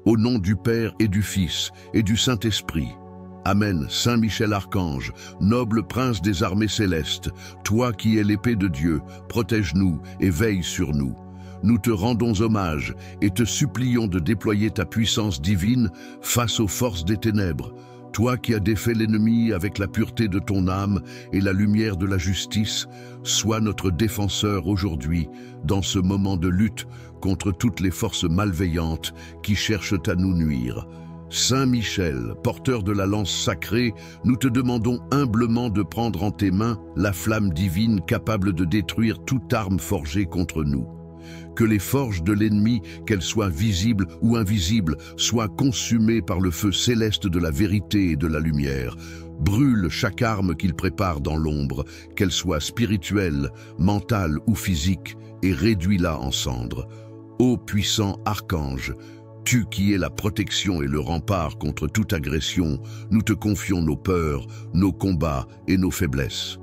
Au nom du Père et du Fils et du Saint-Esprit. Amen. Saint Michel Archange, noble prince des armées célestes, toi qui es l'épée de Dieu, protège-nous et veille sur nous. Nous te rendons hommage et te supplions de déployer ta puissance divine face aux forces des ténèbres. Toi qui as défait l'ennemi avec la pureté de ton âme et la lumière de la justice, sois notre défenseur aujourd'hui dans ce moment de lutte contre toutes les forces malveillantes qui cherchent à nous nuire. Saint Michel, porteur de la lance sacrée, nous te demandons humblement de prendre en tes mains la flamme divine capable de détruire toute arme forgée contre nous. Que les forges de l'ennemi, qu'elles soient visibles ou invisibles, soient consumées par le feu céleste de la vérité et de la lumière. Brûle chaque arme qu'il prépare dans l'ombre, qu'elle soit spirituelle, mentale ou physique, et réduis-la en cendres. Ô puissant archange, tu qui es la protection et le rempart contre toute agression, nous te confions nos peurs, nos combats et nos faiblesses.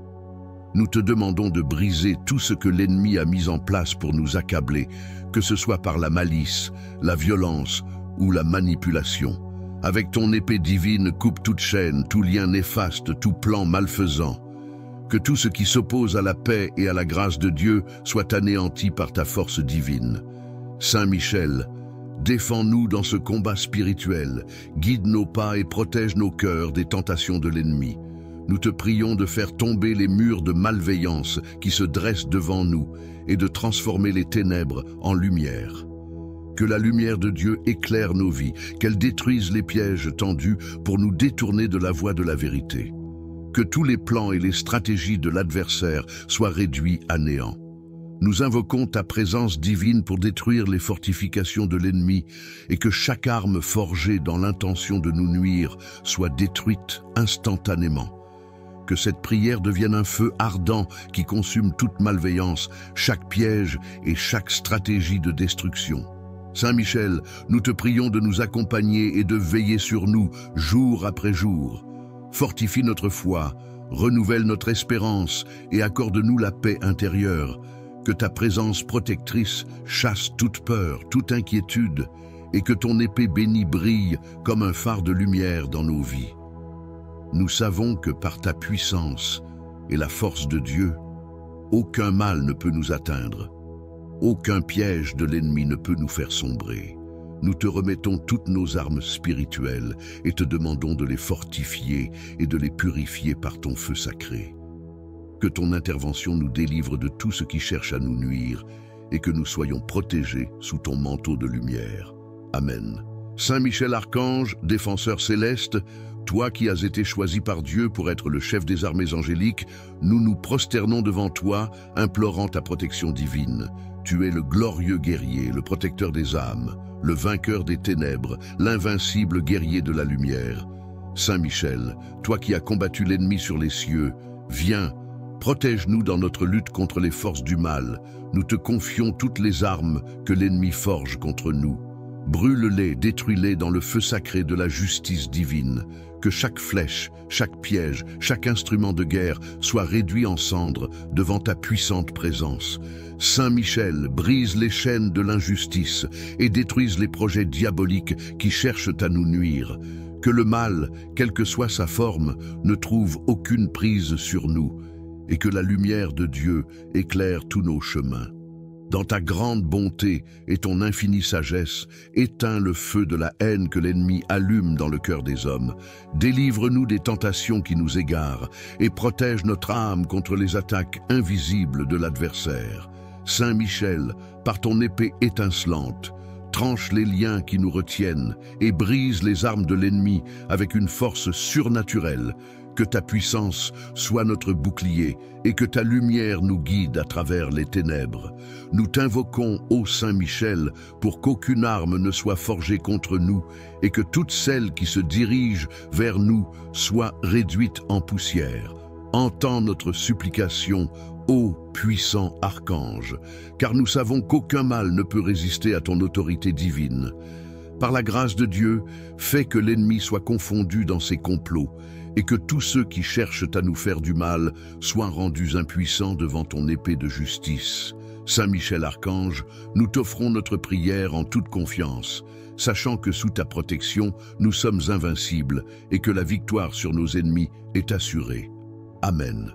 Nous te demandons de briser tout ce que l'ennemi a mis en place pour nous accabler, que ce soit par la malice, la violence ou la manipulation. Avec ton épée divine, coupe toute chaîne, tout lien néfaste, tout plan malfaisant. Que tout ce qui s'oppose à la paix et à la grâce de Dieu soit anéanti par ta force divine. Saint Michel, défends-nous dans ce combat spirituel, guide nos pas et protège nos cœurs des tentations de l'ennemi. Nous te prions de faire tomber les murs de malveillance qui se dressent devant nous et de transformer les ténèbres en lumière. Que la lumière de Dieu éclaire nos vies, qu'elle détruise les pièges tendus pour nous détourner de la voie de la vérité. Que tous les plans et les stratégies de l'adversaire soient réduits à néant. Nous invoquons ta présence divine pour détruire les fortifications de l'ennemi et que chaque arme forgée dans l'intention de nous nuire soit détruite instantanément. Que cette prière devienne un feu ardent qui consume toute malveillance, chaque piège et chaque stratégie de destruction. Saint Michel, nous te prions de nous accompagner et de veiller sur nous jour après jour. Fortifie notre foi, renouvelle notre espérance et accorde-nous la paix intérieure. Que ta présence protectrice chasse toute peur, toute inquiétude et que ton épée bénie brille comme un phare de lumière dans nos vies. Nous savons que par ta puissance et la force de Dieu, aucun mal ne peut nous atteindre. Aucun piège de l'ennemi ne peut nous faire sombrer. Nous te remettons toutes nos armes spirituelles et te demandons de les fortifier et de les purifier par ton feu sacré. Que ton intervention nous délivre de tout ce qui cherche à nous nuire et que nous soyons protégés sous ton manteau de lumière. Amen. Saint Michel Archange, défenseur céleste, toi qui as été choisi par Dieu pour être le chef des armées angéliques, nous nous prosternons devant toi, implorant ta protection divine. Tu es le glorieux guerrier, le protecteur des âmes, le vainqueur des ténèbres, l'invincible guerrier de la lumière. Saint Michel, toi qui as combattu l'ennemi sur les cieux, viens, protège-nous dans notre lutte contre les forces du mal. Nous te confions toutes les armes que l'ennemi forge contre nous. Brûle-les, détruis-les dans le feu sacré de la justice divine. Que chaque flèche, chaque piège, chaque instrument de guerre soit réduit en cendres devant ta puissante présence. Saint Michel, brise les chaînes de l'injustice et détruise les projets diaboliques qui cherchent à nous nuire. Que le mal, quelle que soit sa forme, ne trouve aucune prise sur nous et que la lumière de Dieu éclaire tous nos chemins. Dans ta grande bonté et ton infinie sagesse, éteins le feu de la haine que l'ennemi allume dans le cœur des hommes. Délivre-nous des tentations qui nous égarent et protège notre âme contre les attaques invisibles de l'adversaire. Saint Michel, par ton épée étincelante, tranche les liens qui nous retiennent et brise les armes de l'ennemi avec une force surnaturelle. Que ta puissance soit notre bouclier et que ta lumière nous guide à travers les ténèbres. Nous t'invoquons, ô Saint Michel, pour qu'aucune arme ne soit forgée contre nous et que toutes celles qui se dirigent vers nous soient réduites en poussière. Entends notre supplication, ô puissant archange, car nous savons qu'aucun mal ne peut résister à ton autorité divine. Par la grâce de Dieu, fais que l'ennemi soit confondu dans ses complots et que tous ceux qui cherchent à nous faire du mal soient rendus impuissants devant ton épée de justice. Saint Michel Archange, nous t'offrons notre prière en toute confiance. sachant que sous ta protection, nous sommes invincibles et que la victoire sur nos ennemis est assurée. Amen.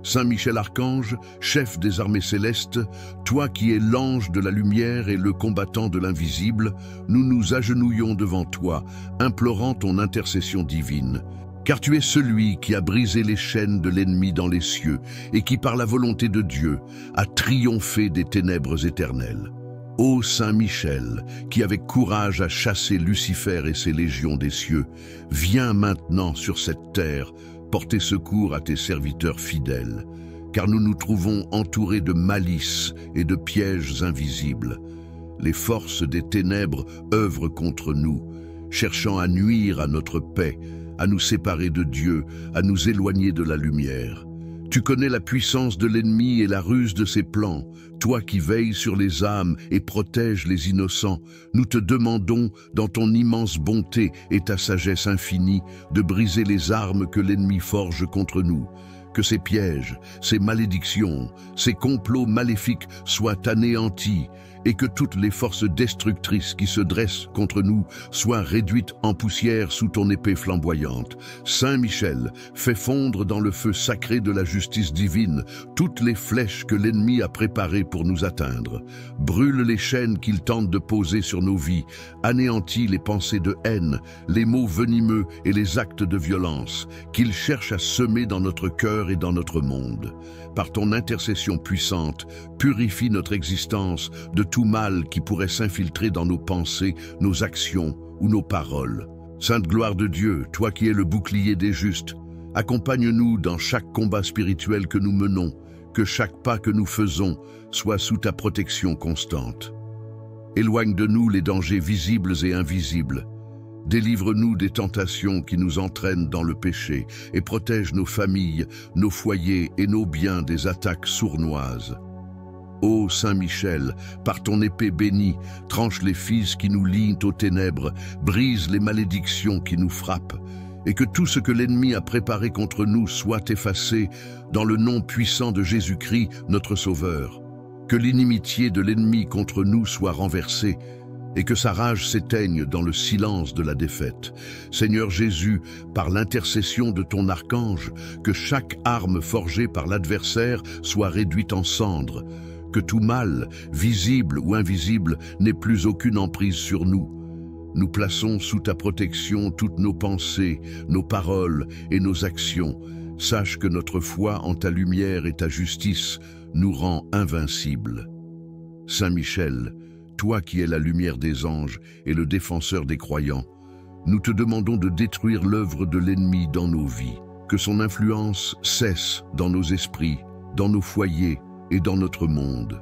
Saint Michel Archange, chef des armées célestes, toi qui es l'ange de la lumière et le combattant de l'invisible, nous nous agenouillons devant toi, implorant ton intercession divine. Car tu es celui qui a brisé les chaînes de l'ennemi dans les cieux et qui, par la volonté de Dieu, a triomphé des ténèbres éternelles. Ô Saint Michel, qui avec courage a chassé Lucifer et ses légions des cieux, viens maintenant sur cette terre porter secours à tes serviteurs fidèles, car nous nous trouvons entourés de malice et de pièges invisibles. Les forces des ténèbres œuvrent contre nous, cherchant à nuire à notre paix, à nous séparer de Dieu, à nous éloigner de la lumière. Tu connais la puissance de l'ennemi et la ruse de ses plans. Toi qui veilles sur les âmes et protèges les innocents, nous te demandons, dans ton immense bonté et ta sagesse infinie, de briser les armes que l'ennemi forge contre nous. Que ces pièges, ces malédictions, ces complots maléfiques soient anéantis et que toutes les forces destructrices qui se dressent contre nous soient réduites en poussière sous ton épée flamboyante. Saint Michel, fais fondre dans le feu sacré de la justice divine toutes les flèches que l'ennemi a préparées pour nous atteindre. Brûle les chaînes qu'il tente de poser sur nos vies, anéantis les pensées de haine, les mots venimeux et les actes de violence qu'il cherche à semer dans notre cœur et dans notre monde. Par ton intercession puissante, purifie notre existence de tout mal qui pourrait s'infiltrer dans nos pensées, nos actions ou nos paroles. Sainte gloire de Dieu, toi qui es le bouclier des justes, accompagne-nous dans chaque combat spirituel que nous menons, que chaque pas que nous faisons soit sous ta protection constante. Éloigne de nous les dangers visibles et invisibles. Délivre-nous des tentations qui nous entraînent dans le péché et protège nos familles, nos foyers et nos biens des attaques sournoises. Ô Saint Michel, par ton épée bénie, tranche les fils qui nous lient aux ténèbres, brise les malédictions qui nous frappent, et que tout ce que l'ennemi a préparé contre nous soit effacé dans le nom puissant de Jésus-Christ, notre Sauveur. Que l'inimitié de l'ennemi contre nous soit renversée, et que sa rage s'éteigne dans le silence de la défaite. Seigneur Jésus, par l'intercession de ton archange, que chaque arme forgée par l'adversaire soit réduite en cendres, que tout mal, visible ou invisible, n'ait plus aucune emprise sur nous. Nous plaçons sous ta protection toutes nos pensées, nos paroles et nos actions. Sache que notre foi en ta lumière et ta justice nous rend invincibles. Saint Michel, toi qui es la lumière des anges et le défenseur des croyants, nous te demandons de détruire l'œuvre de l'ennemi dans nos vies, que son influence cesse dans nos esprits, dans nos foyers et dans notre monde.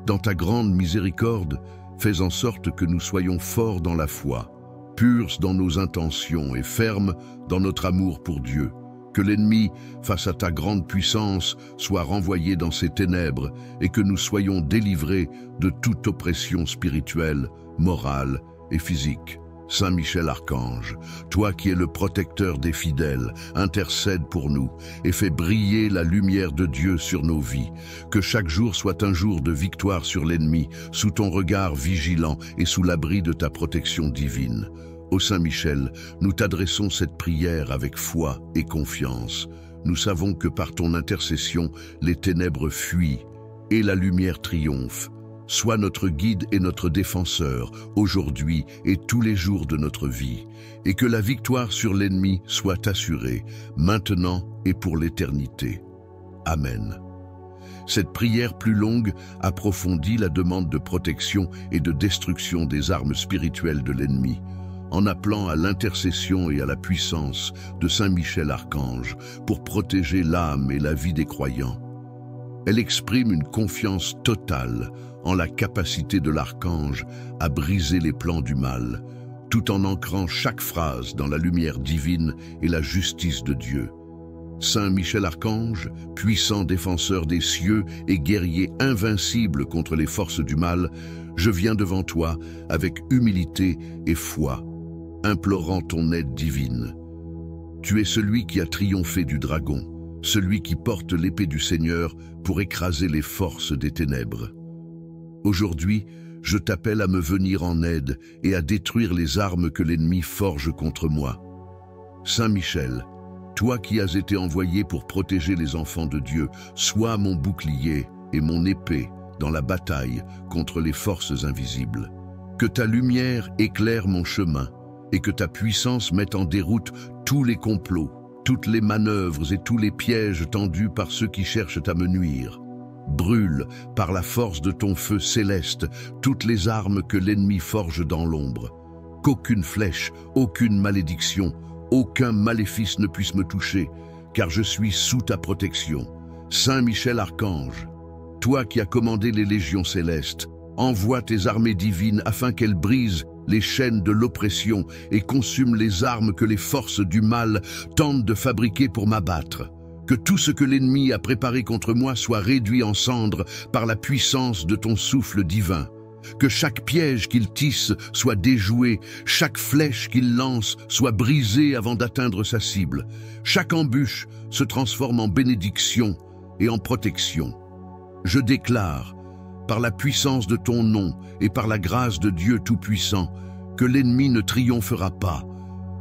Dans ta grande miséricorde, fais en sorte que nous soyons forts dans la foi, purs dans nos intentions et fermes dans notre amour pour Dieu. Que l'ennemi, face à ta grande puissance, soit renvoyé dans ses ténèbres et que nous soyons délivrés de toute oppression spirituelle, morale et physique. Saint Michel Archange, toi qui es le protecteur des fidèles, intercède pour nous et fais briller la lumière de Dieu sur nos vies. Que chaque jour soit un jour de victoire sur l'ennemi, sous ton regard vigilant et sous l'abri de ta protection divine. Ô Saint Michel, nous t'adressons cette prière avec foi et confiance. Nous savons que par ton intercession, les ténèbres fuient et la lumière triomphe. Sois notre guide et notre défenseur, aujourd'hui et tous les jours de notre vie, et que la victoire sur l'ennemi soit assurée, maintenant et pour l'éternité. Amen. Cette prière plus longue approfondit la demande de protection et de destruction des armes spirituelles de l'ennemi, en appelant à l'intercession et à la puissance de Saint Michel Archange pour protéger l'âme et la vie des croyants. Elle exprime une confiance totale en la capacité de l'archange à briser les plans du mal, tout en ancrant chaque phrase dans la lumière divine et la justice de Dieu. Saint Michel Archange, puissant défenseur des cieux et guerrier invincible contre les forces du mal, je viens devant toi avec humilité et foi, implorant ton aide divine. Tu es celui qui a triomphé du dragon, celui qui porte l'épée du Seigneur pour écraser les forces des ténèbres. Aujourd'hui, je t'appelle à me venir en aide et à détruire les armes que l'ennemi forge contre moi. Saint Michel, toi qui as été envoyé pour protéger les enfants de Dieu, sois mon bouclier et mon épée dans la bataille contre les forces invisibles. Que ta lumière éclaire mon chemin et que ta puissance mette en déroute tous les complots, toutes les manœuvres et tous les pièges tendus par ceux qui cherchent à me nuire. Brûle, par la force de ton feu céleste, toutes les armes que l'ennemi forge dans l'ombre. Qu'aucune flèche, aucune malédiction, aucun maléfice ne puisse me toucher, car je suis sous ta protection. Saint Michel Archange, toi qui as commandé les légions célestes, envoie tes armées divines afin qu'elles brisent les chaînes de l'oppression et consument les armes que les forces du mal tentent de fabriquer pour m'abattre. Que tout ce que l'ennemi a préparé contre moi soit réduit en cendres par la puissance de ton souffle divin. Que chaque piège qu'il tisse soit déjoué, chaque flèche qu'il lance soit brisée avant d'atteindre sa cible. Chaque embûche se transforme en bénédiction et en protection. Je déclare, par la puissance de ton nom et par la grâce de Dieu Tout-Puissant, que l'ennemi ne triomphera pas,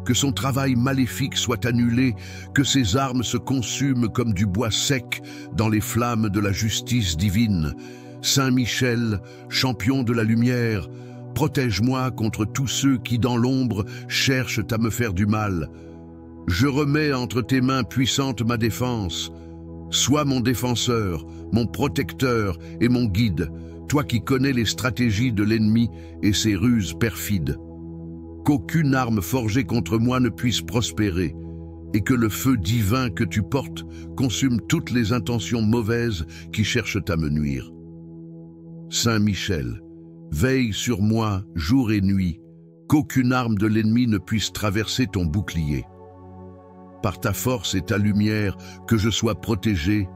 que son travail maléfique soit annulé, que ses armes se consument comme du bois sec dans les flammes de la justice divine. Saint Michel, champion de la lumière, protège-moi contre tous ceux qui, dans l'ombre, cherchent à me faire du mal. Je remets entre tes mains puissantes ma défense. Sois mon défenseur, mon protecteur et mon guide, toi qui connais les stratégies de l'ennemi et ses ruses perfides. Qu'aucune arme forgée contre moi ne puisse prospérer, et que le feu divin que tu portes consume toutes les intentions mauvaises qui cherchent à me nuire. Saint Michel, veille sur moi jour et nuit, qu'aucune arme de l'ennemi ne puisse traverser ton bouclier. Par ta force et ta lumière, que je sois protégé,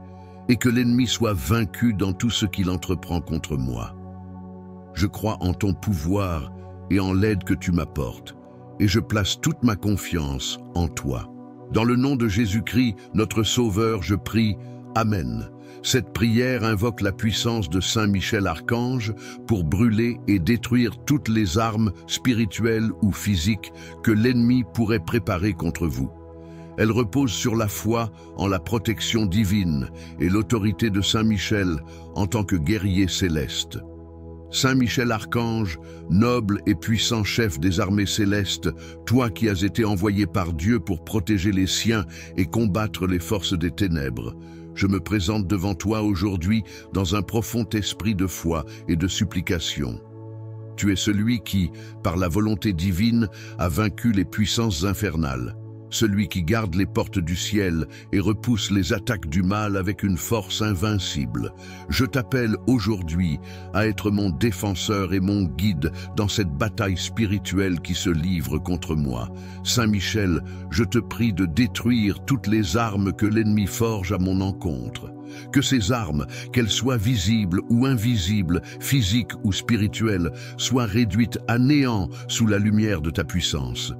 et que l'ennemi soit vaincu dans tout ce qu'il entreprend contre moi. Je crois en ton pouvoir et en l'aide que tu m'apportes, et je place toute ma confiance en toi. Dans le nom de Jésus-Christ, notre Sauveur, je prie, Amen. Cette prière invoque la puissance de Saint Michel Archange pour brûler et détruire toutes les armes spirituelles ou physiques que l'ennemi pourrait préparer contre vous. Elle repose sur la foi en la protection divine et l'autorité de Saint Michel en tant que guerrier céleste. Saint Michel Archange, noble et puissant chef des armées célestes, toi qui as été envoyé par Dieu pour protéger les siens et combattre les forces des ténèbres, je me présente devant toi aujourd'hui dans un profond esprit de foi et de supplication. Tu es celui qui, par la volonté divine, a vaincu les puissances infernales. Celui qui garde les portes du ciel et repousse les attaques du mal avec une force invincible. Je t'appelle aujourd'hui à être mon défenseur et mon guide dans cette bataille spirituelle qui se livre contre moi. Saint Michel, je te prie de détruire toutes les armes que l'ennemi forge à mon encontre. Que ces armes, qu'elles soient visibles ou invisibles, physiques ou spirituelles, soient réduites à néant sous la lumière de ta puissance.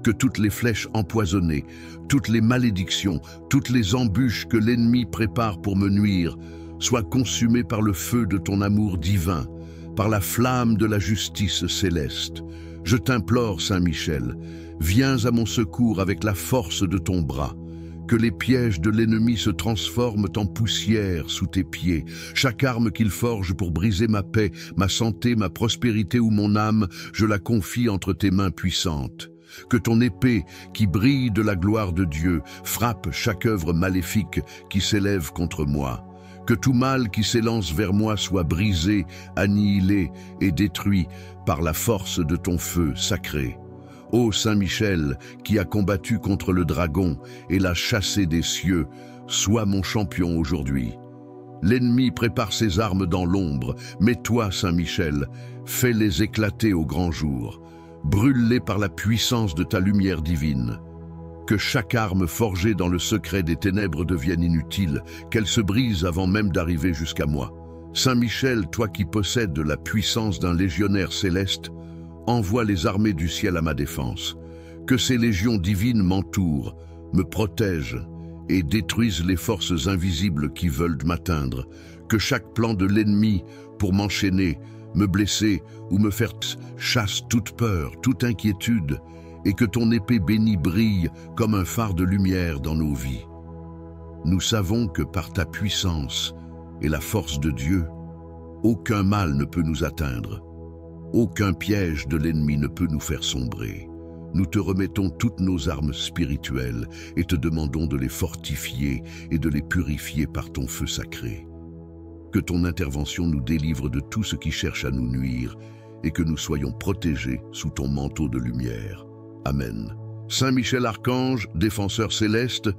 Que toutes les flèches empoisonnées, toutes les malédictions, toutes les embûches que l'ennemi prépare pour me nuire, soient consumées par le feu de ton amour divin, par la flamme de la justice céleste. Je t'implore, Saint Michel, viens à mon secours avec la force de ton bras. Que les pièges de l'ennemi se transforment en poussière sous tes pieds. Chaque arme qu'il forge pour briser ma paix, ma santé, ma prospérité ou mon âme, je la confie entre tes mains puissantes. Que ton épée, qui brille de la gloire de Dieu, frappe chaque œuvre maléfique qui s'élève contre moi. Que tout mal qui s'élance vers moi soit brisé, annihilé et détruit par la force de ton feu sacré. Ô Saint Michel, qui a combattu contre le dragon et l'a chassé des cieux, sois mon champion aujourd'hui. L'ennemi prépare ses armes dans l'ombre, mais toi, Saint Michel, fais-les éclater au grand jour. Brûle-les par la puissance de ta lumière divine. Que chaque arme forgée dans le secret des ténèbres devienne inutile, qu'elle se brise avant même d'arriver jusqu'à moi. Saint Michel, toi qui possèdes la puissance d'un légionnaire céleste, envoie les armées du ciel à ma défense. Que ces légions divines m'entourent, me protègent et détruisent les forces invisibles qui veulent m'atteindre. Que chaque plan de l'ennemi pour m'enchaîner, me blesser ou me faire chasse toute peur, toute inquiétude, et que ton épée bénie brille comme un phare de lumière dans nos vies. Nous savons que par ta puissance et la force de Dieu, aucun mal ne peut nous atteindre. Aucun piège de l'ennemi ne peut nous faire sombrer. Nous te remettons toutes nos armes spirituelles et te demandons de les fortifier et de les purifier par ton feu sacré. Que ton intervention nous délivre de tout ce qui cherche à nous nuire et que nous soyons protégés sous ton manteau de lumière. Amen. Saint Michel Archange, défenseur céleste,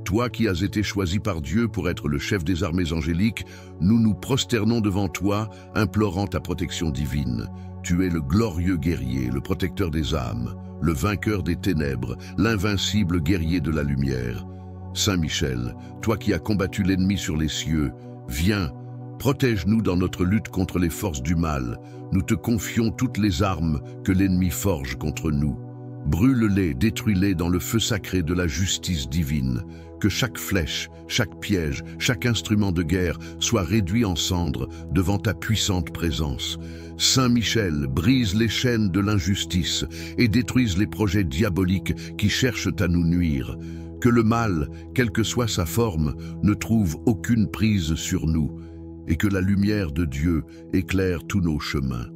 toi qui as été choisi par Dieu pour être le chef des armées angéliques, nous nous prosternons devant toi, implorant ta protection divine. Tu es le glorieux guerrier, le protecteur des âmes, le vainqueur des ténèbres, l'invincible guerrier de la lumière. Saint Michel, toi qui as combattu l'ennemi sur les cieux, viens, protège-nous dans notre lutte contre les forces du mal. Nous te confions toutes les armes que l'ennemi forge contre nous. Brûle-les, détruis-les dans le feu sacré de la justice divine. Que chaque flèche, chaque piège, chaque instrument de guerre soit réduit en cendres devant ta puissante présence. Saint Michel, brise les chaînes de l'injustice et détruise les projets diaboliques qui cherchent à nous nuire. Que le mal, quelle que soit sa forme, ne trouve aucune prise sur nous et que la lumière de Dieu éclaire tous nos chemins.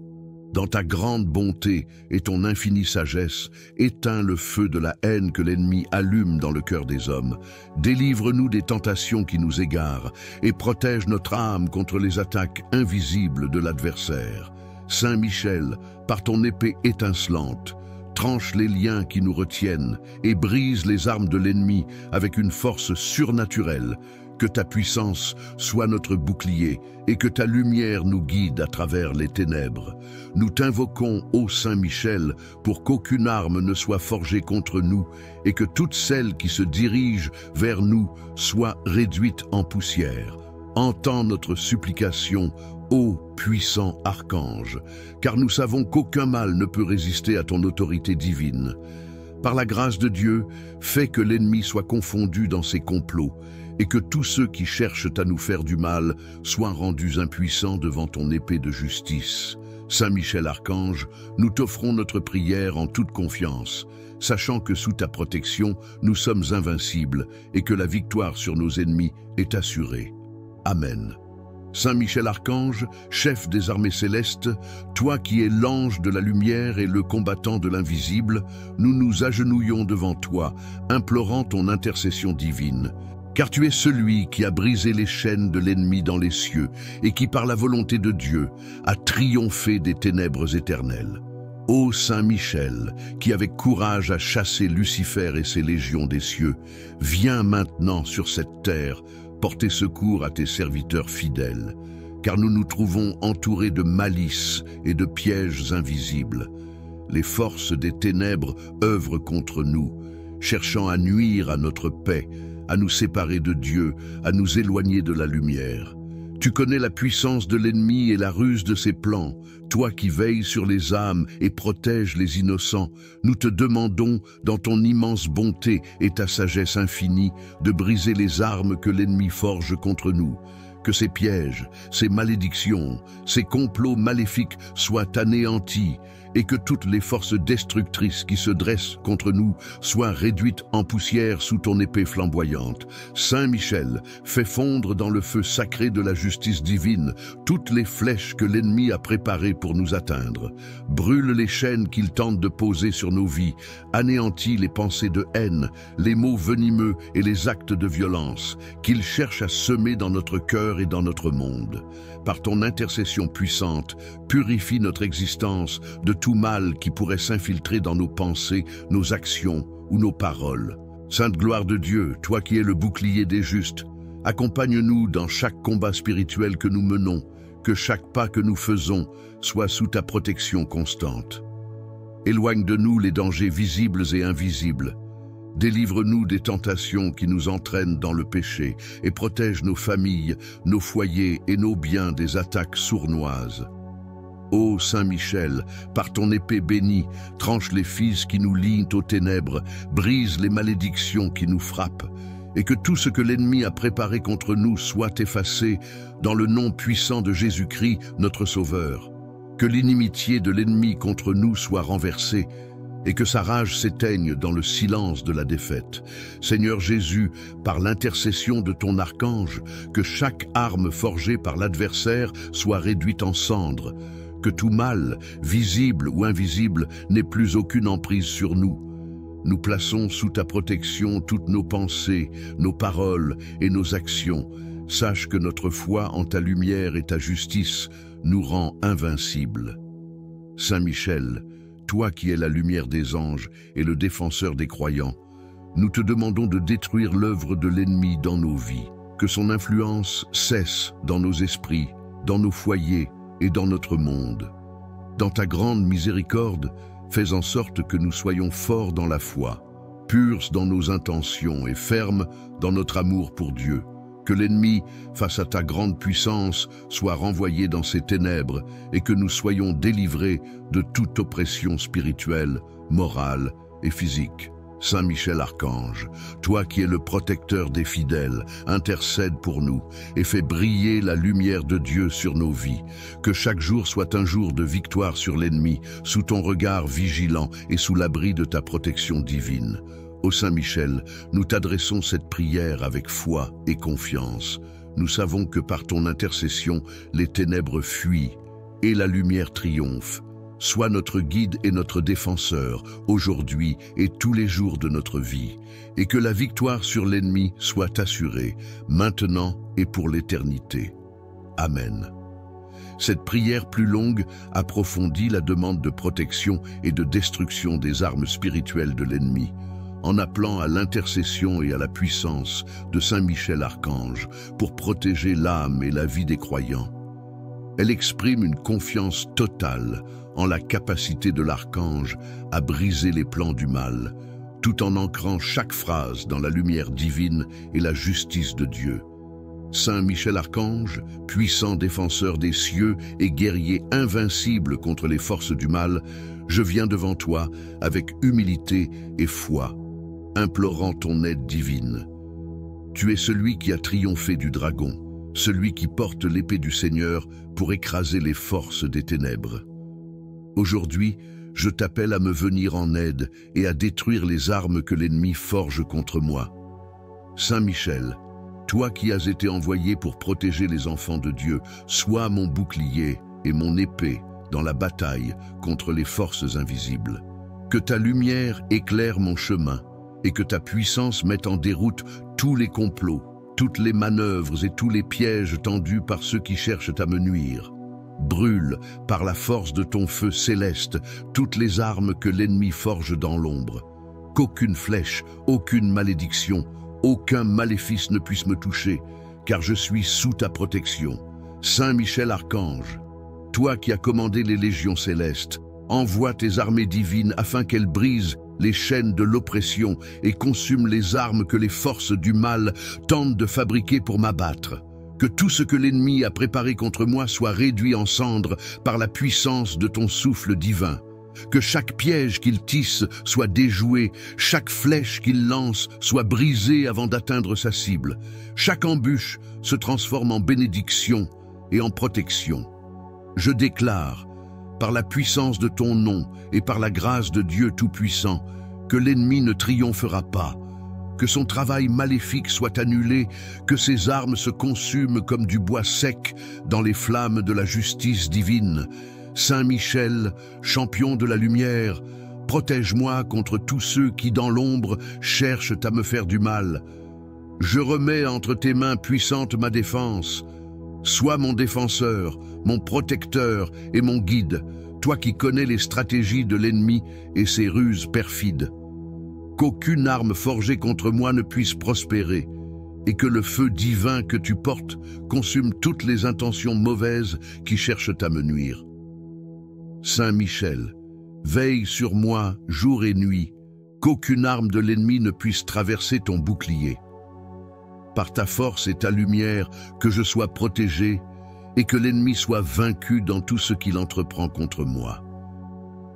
Dans ta grande bonté et ton infinie sagesse, éteins le feu de la haine que l'ennemi allume dans le cœur des hommes. Délivre-nous des tentations qui nous égarent et protège notre âme contre les attaques invisibles de l'adversaire. Saint Michel, par ton épée étincelante, tranche les liens qui nous retiennent et brise les armes de l'ennemi avec une force surnaturelle. Que ta puissance soit notre bouclier et que ta lumière nous guide à travers les ténèbres. Nous t'invoquons, ô Saint Michel, pour qu'aucune arme ne soit forgée contre nous et que toutes celles qui se dirigent vers nous soient réduites en poussière. Entends notre supplication, ô puissant archange, car nous savons qu'aucun mal ne peut résister à ton autorité divine. Par la grâce de Dieu, fais que l'ennemi soit confondu dans ses complots et que tous ceux qui cherchent à nous faire du mal soient rendus impuissants devant ton épée de justice. Saint Michel Archange, nous t'offrons notre prière en toute confiance, sachant que sous ta protection, nous sommes invincibles et que la victoire sur nos ennemis est assurée. Amen. Saint Michel Archange, chef des armées célestes, toi qui es l'ange de la lumière et le combattant de l'invisible, nous nous agenouillons devant toi, implorant ton intercession divine. Car tu es celui qui a brisé les chaînes de l'ennemi dans les cieux et qui, par la volonté de Dieu, a triomphé des ténèbres éternelles. Ô Saint Michel, qui avec courage a chassé Lucifer et ses légions des cieux, viens maintenant sur cette terre porter secours à tes serviteurs fidèles, car nous nous trouvons entourés de malice et de pièges invisibles. Les forces des ténèbres œuvrent contre nous, cherchant à nuire à notre paix, à nous séparer de Dieu, à nous éloigner de la lumière. Tu connais la puissance de l'ennemi et la ruse de ses plans. Toi qui veilles sur les âmes et protèges les innocents, nous te demandons, dans ton immense bonté et ta sagesse infinie, de briser les armes que l'ennemi forge contre nous. Que ces pièges, ces malédictions, ces complots maléfiques soient anéantis et que toutes les forces destructrices qui se dressent contre nous soient réduites en poussière sous ton épée flamboyante. Saint Michel, fais fondre dans le feu sacré de la justice divine toutes les flèches que l'ennemi a préparées pour nous atteindre. Brûle les chaînes qu'il tente de poser sur nos vies, anéantis les pensées de haine, les mots venimeux et les actes de violence qu'il cherche à semer dans notre cœur et dans notre monde. Par ton intercession puissante, purifie notre existence de tout mal qui pourrait s'infiltrer dans nos pensées, nos actions ou nos paroles. Sainte gloire de Dieu, toi qui es le bouclier des justes, accompagne-nous dans chaque combat spirituel que nous menons, que chaque pas que nous faisons soit sous ta protection constante. Éloigne de nous les dangers visibles et invisibles. Délivre-nous des tentations qui nous entraînent dans le péché et protège nos familles, nos foyers et nos biens des attaques sournoises. Ô Saint Michel, par ton épée bénie, tranche les fils qui nous lient aux ténèbres, brise les malédictions qui nous frappent, et que tout ce que l'ennemi a préparé contre nous soit effacé dans le nom puissant de Jésus-Christ, notre Sauveur. que l'inimitié de l'ennemi contre nous soit renversée et que sa rage s'éteigne dans le silence de la défaite. Seigneur Jésus, par l'intercession de ton archange, que chaque arme forgée par l'adversaire soit réduite en cendres, que tout mal, visible ou invisible, n'ait plus aucune emprise sur nous. Nous plaçons sous ta protection toutes nos pensées, nos paroles et nos actions. Sache que notre foi en ta lumière et ta justice nous rend invincibles. Saint Michel, toi qui es la lumière des anges et le défenseur des croyants, nous te demandons de détruire l'œuvre de l'ennemi dans nos vies, que son influence cesse dans nos esprits, dans nos foyers et dans notre monde. Dans ta grande miséricorde, fais en sorte que nous soyons forts dans la foi, purs dans nos intentions et fermes dans notre amour pour Dieu. Que l'ennemi, face à ta grande puissance, soit renvoyé dans ses ténèbres et que nous soyons délivrés de toute oppression spirituelle, morale et physique. Saint Michel Archange, toi qui es le protecteur des fidèles, intercède pour nous et fais briller la lumière de Dieu sur nos vies. Que chaque jour soit un jour de victoire sur l'ennemi, sous ton regard vigilant et sous l'abri de ta protection divine. Ô Saint Michel, nous t'adressons cette prière avec foi et confiance. Nous savons que par ton intercession, les ténèbres fuient et la lumière triomphe. Sois notre guide et notre défenseur, aujourd'hui et tous les jours de notre vie, et que la victoire sur l'ennemi soit assurée, maintenant et pour l'éternité. Amen. Cette prière plus longue approfondit la demande de protection et de destruction des armes spirituelles de l'ennemi, en appelant à l'intercession et à la puissance de Saint Michel Archange pour protéger l'âme et la vie des croyants. Elle exprime une confiance totale en la capacité de l'archange à briser les plans du mal, tout en ancrant chaque phrase dans la lumière divine et la justice de Dieu. Saint Michel Archange, puissant défenseur des cieux et guerrier invincible contre les forces du mal, je viens devant toi avec humilité et foi, implorant ton aide divine. Tu es celui qui a triomphé du dragon, celui qui porte l'épée du Seigneur pour écraser les forces des ténèbres. Aujourd'hui, je t'appelle à me venir en aide et à détruire les armes que l'ennemi forge contre moi. Saint Michel, toi qui as été envoyé pour protéger les enfants de Dieu, sois mon bouclier et mon épée dans la bataille contre les forces invisibles. Que ta lumière éclaire mon chemin et que ta puissance mette en déroute tous les complots, toutes les manœuvres et tous les pièges tendus par ceux qui cherchent à me nuire. Brûle, par la force de ton feu céleste, toutes les armes que l'ennemi forge dans l'ombre. Qu'aucune flèche, aucune malédiction, aucun maléfice ne puisse me toucher, car je suis sous ta protection. Saint Michel Archange, toi qui as commandé les légions célestes, envoie tes armées divines afin qu'elles brisent les chaînes de l'oppression et consument les armes que les forces du mal tentent de fabriquer pour m'abattre. Que tout ce que l'ennemi a préparé contre moi soit réduit en cendres par la puissance de ton souffle divin. Que chaque piège qu'il tisse soit déjoué, chaque flèche qu'il lance soit brisée avant d'atteindre sa cible. Chaque embûche se transforme en bénédiction et en protection. Je déclare, par la puissance de ton nom et par la grâce de Dieu Tout-Puissant, que l'ennemi ne triomphera pas, que son travail maléfique soit annulé, que ses armes se consument comme du bois sec dans les flammes de la justice divine. Saint Michel, champion de la lumière, protège-moi contre tous ceux qui, dans l'ombre, cherchent à me faire du mal. Je remets entre tes mains puissantes ma défense. Sois mon défenseur, mon protecteur et mon guide, toi qui connais les stratégies de l'ennemi et ses ruses perfides. Qu'aucune arme forgée contre moi ne puisse prospérer, et que le feu divin que tu portes consume toutes les intentions mauvaises qui cherchent à me nuire. Saint Michel, veille sur moi jour et nuit, qu'aucune arme de l'ennemi ne puisse traverser ton bouclier. Par ta force et ta lumière, que je sois protégé et que l'ennemi soit vaincu dans tout ce qu'il entreprend contre moi.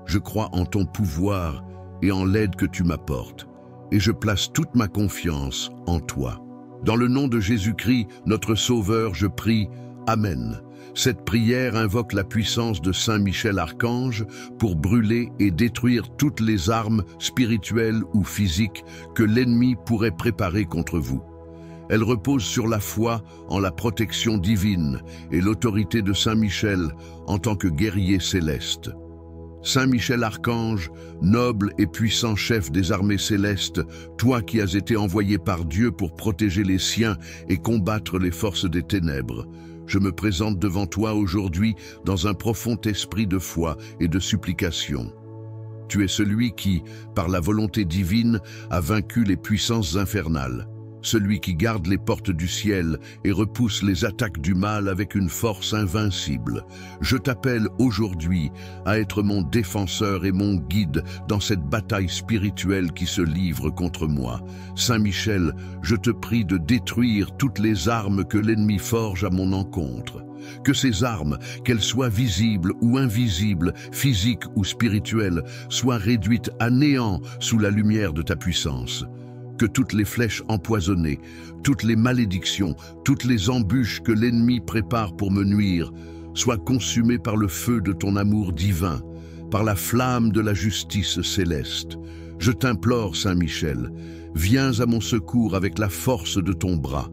Je crois en ton pouvoir et en l'aide que tu m'apportes, et je place toute ma confiance en toi. Dans le nom de Jésus-Christ, notre Sauveur, je prie, Amen. Cette prière invoque la puissance de Saint Michel Archange pour brûler et détruire toutes les armes spirituelles ou physiques que l'ennemi pourrait préparer contre vous. Elle repose sur la foi en la protection divine et l'autorité de Saint Michel en tant que guerrier céleste. Saint Michel Archange, noble et puissant chef des armées célestes, toi qui as été envoyé par Dieu pour protéger les siens et combattre les forces des ténèbres, je me présente devant toi aujourd'hui dans un profond esprit de foi et de supplication. Tu es celui qui, par la volonté divine, a vaincu les puissances infernales. Celui qui garde les portes du ciel et repousse les attaques du mal avec une force invincible. Je t'appelle aujourd'hui à être mon défenseur et mon guide dans cette bataille spirituelle qui se livre contre moi. Saint Michel, je te prie de détruire toutes les armes que l'ennemi forge à mon encontre. Que ces armes, qu'elles soient visibles ou invisibles, physiques ou spirituelles, soient réduites à néant sous la lumière de ta puissance. Que toutes les flèches empoisonnées, toutes les malédictions, toutes les embûches que l'ennemi prépare pour me nuire, soient consumées par le feu de ton amour divin, par la flamme de la justice céleste. Je t'implore, Saint Michel, viens à mon secours avec la force de ton bras.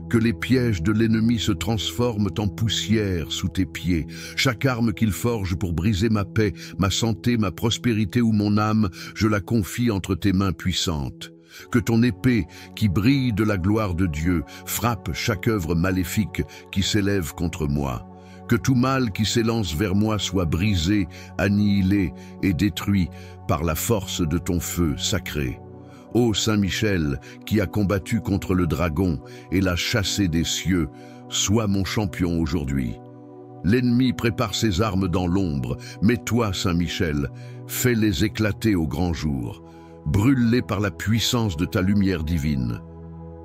Que les pièges de l'ennemi se transforment en poussière sous tes pieds. Chaque arme qu'il forge pour briser ma paix, ma santé, ma prospérité ou mon âme, je la confie entre tes mains puissantes. Que ton épée, qui brille de la gloire de Dieu, frappe chaque œuvre maléfique qui s'élève contre moi. Que tout mal qui s'élance vers moi soit brisé, annihilé et détruit par la force de ton feu sacré. Ô Saint Michel, qui a combattu contre le dragon et l'a chassé des cieux, sois mon champion aujourd'hui. L'ennemi prépare ses armes dans l'ombre, mais toi, Saint Michel, fais-les éclater au grand jour. Brûle-les par la puissance de ta lumière divine.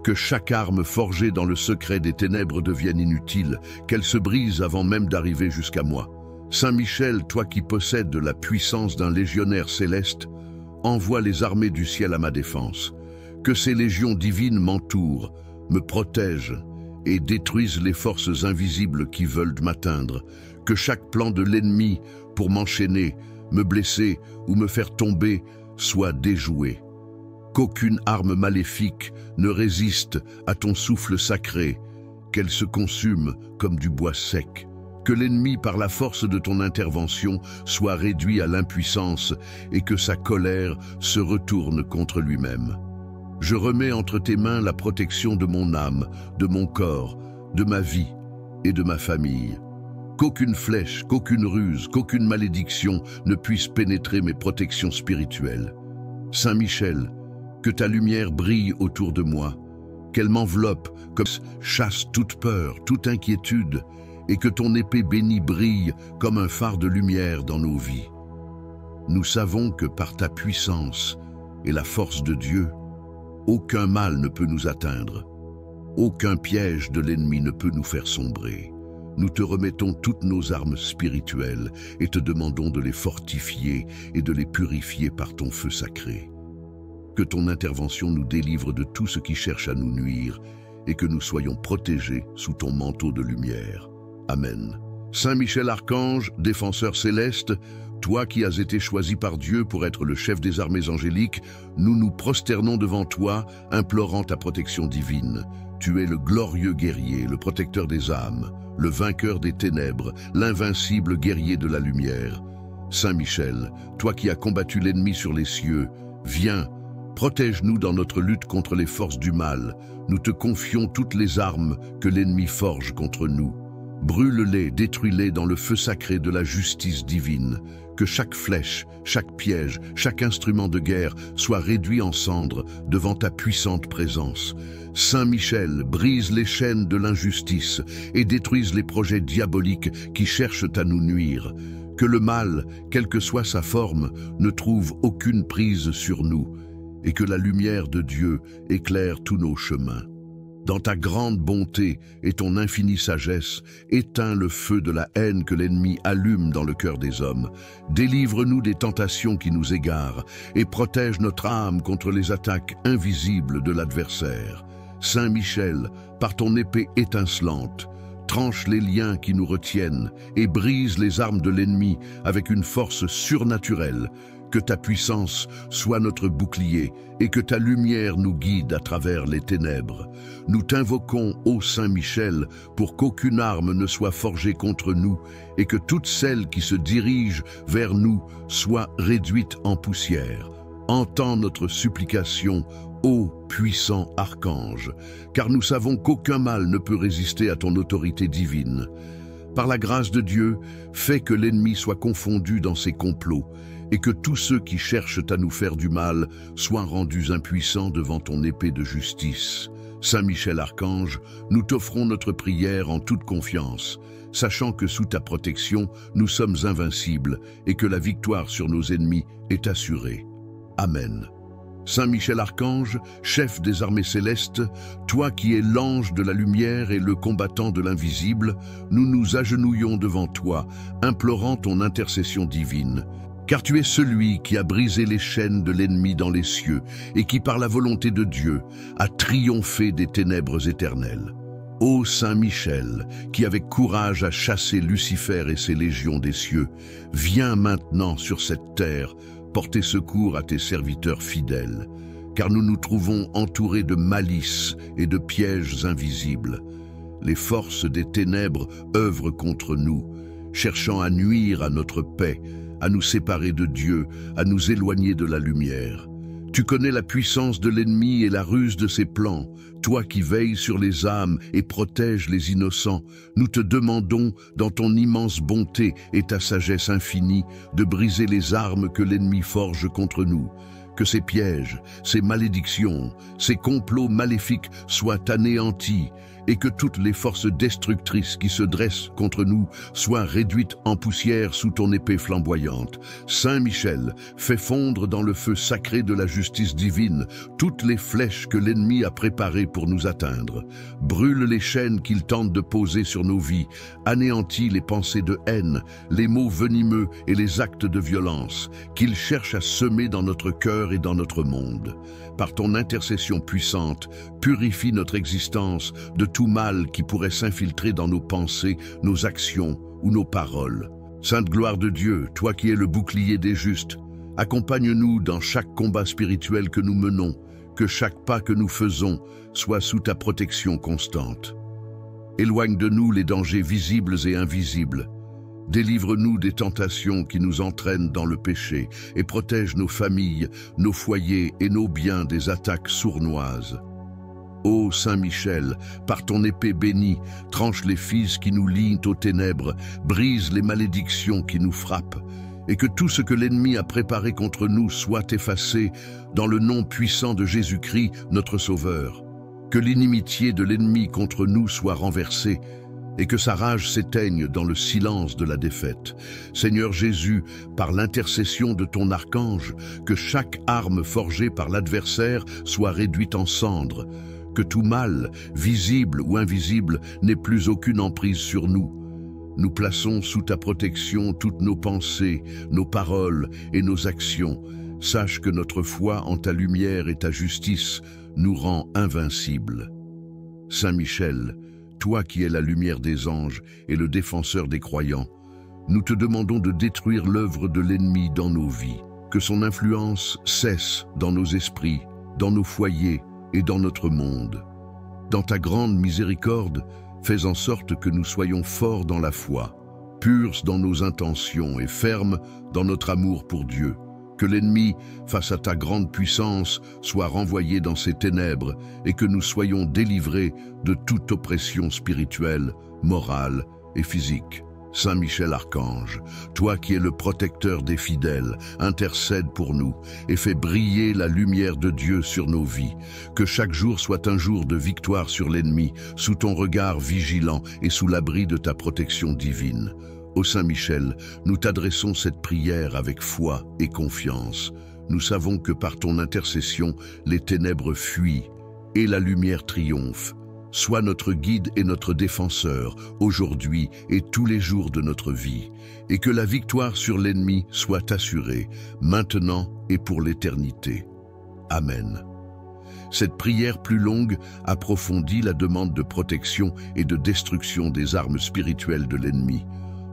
Que chaque arme forgée dans le secret des ténèbres devienne inutile, qu'elle se brise avant même d'arriver jusqu'à moi. Saint Michel, toi qui possèdes la puissance d'un légionnaire céleste, envoie les armées du ciel à ma défense. Que ces légions divines m'entourent, me protègent et détruisent les forces invisibles qui veulent m'atteindre. Que chaque plan de l'ennemi pour m'enchaîner, me blesser ou me faire tomber soit déjoué. Qu'aucune arme maléfique ne résiste à ton souffle sacré, qu'elle se consume comme du bois sec. Que l'ennemi, par la force de ton intervention, soit réduit à l'impuissance et que sa colère se retourne contre lui-même. Je remets entre tes mains la protection de mon âme, de mon corps, de ma vie et de ma famille. Qu'aucune flèche, qu'aucune ruse, qu'aucune malédiction ne puisse pénétrer mes protections spirituelles. Saint Michel, que ta lumière brille autour de moi, qu'elle m'enveloppe comme chasse toute peur, toute inquiétude, et que ton épée bénie brille comme un phare de lumière dans nos vies. Nous savons que par ta puissance et la force de Dieu, aucun mal ne peut nous atteindre, aucun piège de l'ennemi ne peut nous faire sombrer. Nous te remettons toutes nos armes spirituelles et te demandons de les fortifier et de les purifier par ton feu sacré. Que ton intervention nous délivre de tout ce qui cherche à nous nuire et que nous soyons protégés sous ton manteau de lumière. Amen. Saint Michel Archange, défenseur céleste, toi qui as été choisi par Dieu pour être le chef des armées angéliques, nous nous prosternons devant toi, implorant ta protection divine. Tu es le glorieux guerrier, le protecteur des âmes, le vainqueur des ténèbres, l'invincible guerrier de la lumière. Saint Michel, toi qui as combattu l'ennemi sur les cieux, viens, protège-nous dans notre lutte contre les forces du mal. Nous te confions toutes les armes que l'ennemi forge contre nous. Brûle-les, détruis-les dans le feu sacré de la justice divine. Que chaque flèche, chaque piège, chaque instrument de guerre soit réduit en cendres devant ta puissante présence. Saint Michel, brise les chaînes de l'injustice et détruise les projets diaboliques qui cherchent à nous nuire. Que le mal, quelle que soit sa forme, ne trouve aucune prise sur nous et que la lumière de Dieu éclaire tous nos chemins. Dans ta grande bonté et ton infinie sagesse, éteins le feu de la haine que l'ennemi allume dans le cœur des hommes. Délivre-nous des tentations qui nous égarent et protège notre âme contre les attaques invisibles de l'adversaire. Saint Michel, par ton épée étincelante, tranche les liens qui nous retiennent et brise les armes de l'ennemi avec une force surnaturelle. Que ta puissance soit notre bouclier et que ta lumière nous guide à travers les ténèbres. Nous t'invoquons, ô Saint Michel, pour qu'aucune arme ne soit forgée contre nous et que toutes celles qui se dirigent vers nous soient réduites en poussière. Entends notre supplication, ô puissant archange, car nous savons qu'aucun mal ne peut résister à ton autorité divine. Par la grâce de Dieu, fais que l'ennemi soit confondu dans ses complots et que tous ceux qui cherchent à nous faire du mal soient rendus impuissants devant ton épée de justice. Saint Michel Archange, nous t'offrons notre prière en toute confiance, sachant que sous ta protection, nous sommes invincibles et que la victoire sur nos ennemis est assurée. Amen. Saint Michel Archange, chef des armées célestes, toi qui es l'ange de la lumière et le combattant de l'invisible, nous nous agenouillons devant toi, implorant ton intercession divine. Car tu es celui qui a brisé les chaînes de l'ennemi dans les cieux et qui, par la volonté de Dieu, a triomphé des ténèbres éternelles. Ô Saint Michel, qui avec courage a chassé Lucifer et ses légions des cieux, viens maintenant sur cette terre porter secours à tes serviteurs fidèles, car nous nous trouvons entourés de malice et de pièges invisibles. Les forces des ténèbres œuvrent contre nous, cherchant à nuire à notre paix, à nous séparer de Dieu, à nous éloigner de la lumière. Tu connais la puissance de l'ennemi et la ruse de ses plans. Toi qui veilles sur les âmes et protèges les innocents, nous te demandons, dans ton immense bonté et ta sagesse infinie, de briser les armes que l'ennemi forge contre nous. Que ces pièges, ces malédictions, ces complots maléfiques soient anéantis et que toutes les forces destructrices qui se dressent contre nous soient réduites en poussière sous ton épée flamboyante. Saint Michel, fais fondre dans le feu sacré de la justice divine toutes les flèches que l'ennemi a préparées pour nous atteindre. Brûle les chaînes qu'il tente de poser sur nos vies, anéantis les pensées de haine, les mots venimeux et les actes de violence qu'il cherche à semer dans notre cœur et dans notre monde. Par ton intercession puissante, purifie notre existence de tout mal qui pourrait s'infiltrer dans nos pensées, nos actions ou nos paroles. Sainte gloire de Dieu, toi qui es le bouclier des justes, accompagne-nous dans chaque combat spirituel que nous menons, que chaque pas que nous faisons soit sous ta protection constante. Éloigne de nous les dangers visibles et invisibles. Délivre-nous des tentations qui nous entraînent dans le péché et protège nos familles, nos foyers et nos biens des attaques sournoises. Ô Saint Michel, par ton épée bénie, tranche les fils qui nous lient aux ténèbres, brise les malédictions qui nous frappent, et que tout ce que l'ennemi a préparé contre nous soit effacé dans le nom puissant de Jésus-Christ, notre Sauveur. Que l'inimitié de l'ennemi contre nous soit renversée, et que sa rage s'éteigne dans le silence de la défaite. Seigneur Jésus, par l'intercession de ton archange, que chaque arme forgée par l'adversaire soit réduite en cendres, que tout mal, visible ou invisible, n'ait plus aucune emprise sur nous. Nous plaçons sous ta protection toutes nos pensées, nos paroles et nos actions. Sache que notre foi en ta lumière et ta justice nous rend invincibles. Saint Michel, toi qui es la lumière des anges et le défenseur des croyants, nous te demandons de détruire l'œuvre de l'ennemi dans nos vies, que son influence cesse dans nos esprits, dans nos foyers et dans notre monde. Dans ta grande miséricorde, fais en sorte que nous soyons forts dans la foi, purs dans nos intentions et fermes dans notre amour pour Dieu. Que l'ennemi, face à ta grande puissance, soit renvoyé dans ses ténèbres et que nous soyons délivrés de toute oppression spirituelle, morale et physique. Saint Michel Archange, toi qui es le protecteur des fidèles, intercède pour nous et fais briller la lumière de Dieu sur nos vies. Que chaque jour soit un jour de victoire sur l'ennemi, sous ton regard vigilant et sous l'abri de ta protection divine. Ô Saint Michel, nous t'adressons cette prière avec foi et confiance. Nous savons que par ton intercession, les ténèbres fuient et la lumière triomphe. Sois notre guide et notre défenseur, aujourd'hui et tous les jours de notre vie, et que la victoire sur l'ennemi soit assurée, maintenant et pour l'éternité. Amen. Cette prière plus longue approfondit la demande de protection et de destruction des armes spirituelles de l'ennemi,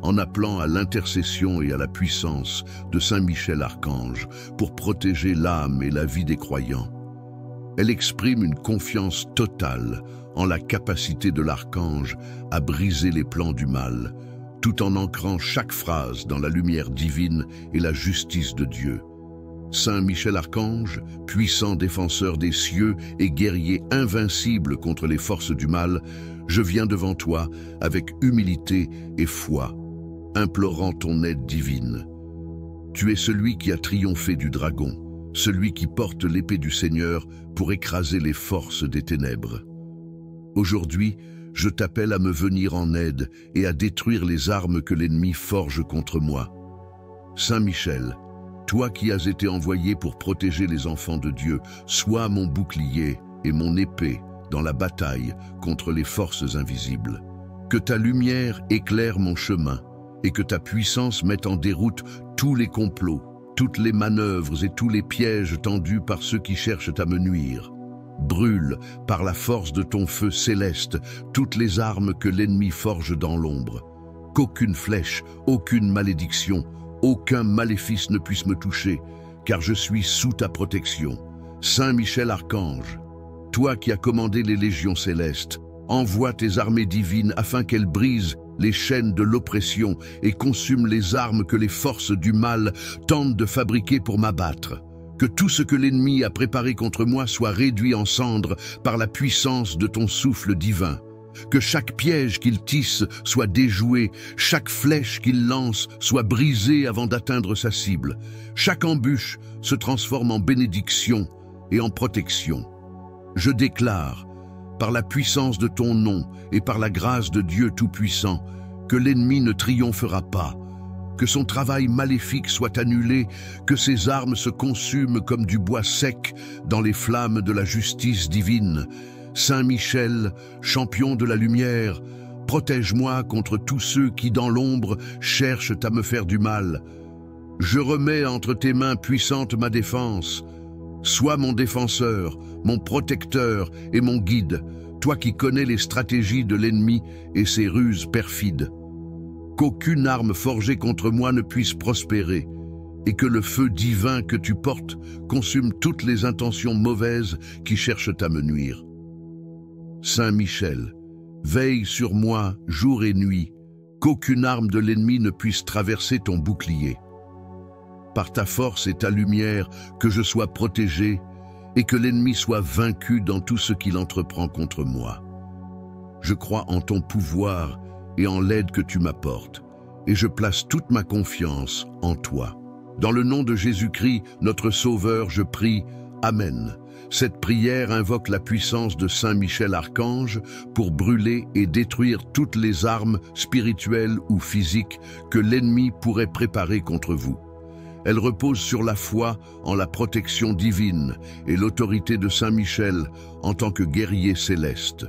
en appelant à l'intercession et à la puissance de Saint Michel Archange pour protéger l'âme et la vie des croyants. Elle exprime une confiance totale en la capacité de l'archange à briser les plans du mal, tout en ancrant chaque phrase dans la lumière divine et la justice de Dieu. Saint Michel Archange, puissant défenseur des cieux et guerrier invincible contre les forces du mal, je viens devant toi avec humilité et foi, implorant ton aide divine. Tu es celui qui a triomphé du dragon, celui qui porte l'épée du Seigneur pour écraser les forces des ténèbres. Aujourd'hui, je t'appelle à me venir en aide et à détruire les armes que l'ennemi forge contre moi. Saint Michel, toi qui as été envoyé pour protéger les enfants de Dieu, sois mon bouclier et mon épée dans la bataille contre les forces invisibles. Que ta lumière éclaire mon chemin et que ta puissance mette en déroute tous les complots, toutes les manœuvres et tous les pièges tendus par ceux qui cherchent à me nuire. Brûle, par la force de ton feu céleste, toutes les armes que l'ennemi forge dans l'ombre. Qu'aucune flèche, aucune malédiction, aucun maléfice ne puisse me toucher, car je suis sous ta protection. Saint Michel Archange, toi qui as commandé les légions célestes, envoie tes armées divines afin qu'elles brisent les chaînes de l'oppression et consument les armes que les forces du mal tentent de fabriquer pour m'abattre. Que tout ce que l'ennemi a préparé contre moi soit réduit en cendres par la puissance de ton souffle divin. Que chaque piège qu'il tisse soit déjoué, chaque flèche qu'il lance soit brisée avant d'atteindre sa cible. Chaque embûche se transforme en bénédiction et en protection. Je déclare, par la puissance de ton nom et par la grâce de Dieu Tout-Puissant, que l'ennemi ne triomphera pas, que son travail maléfique soit annulé, que ses armes se consument comme du bois sec dans les flammes de la justice divine. Saint Michel, champion de la lumière, protège-moi contre tous ceux qui, dans l'ombre, cherchent à me faire du mal. Je remets entre tes mains puissantes ma défense. Sois mon défenseur, mon protecteur et mon guide, toi qui connais les stratégies de l'ennemi et ses ruses perfides. Qu'aucune arme forgée contre moi ne puisse prospérer, et que le feu divin que tu portes consume toutes les intentions mauvaises qui cherchent à me nuire. Saint Michel, veille sur moi jour et nuit, qu'aucune arme de l'ennemi ne puisse traverser ton bouclier. Par ta force et ta lumière, que je sois protégé et que l'ennemi soit vaincu dans tout ce qu'il entreprend contre moi. Je crois en ton pouvoir et en l'aide que tu m'apportes, et je place toute ma confiance en toi. Dans le nom de Jésus-Christ, notre Sauveur, je prie, Amen. Cette prière invoque la puissance de Saint Michel Archange pour brûler et détruire toutes les armes spirituelles ou physiques que l'ennemi pourrait préparer contre vous. Elle repose sur la foi en la protection divine et l'autorité de Saint Michel en tant que guerrier céleste.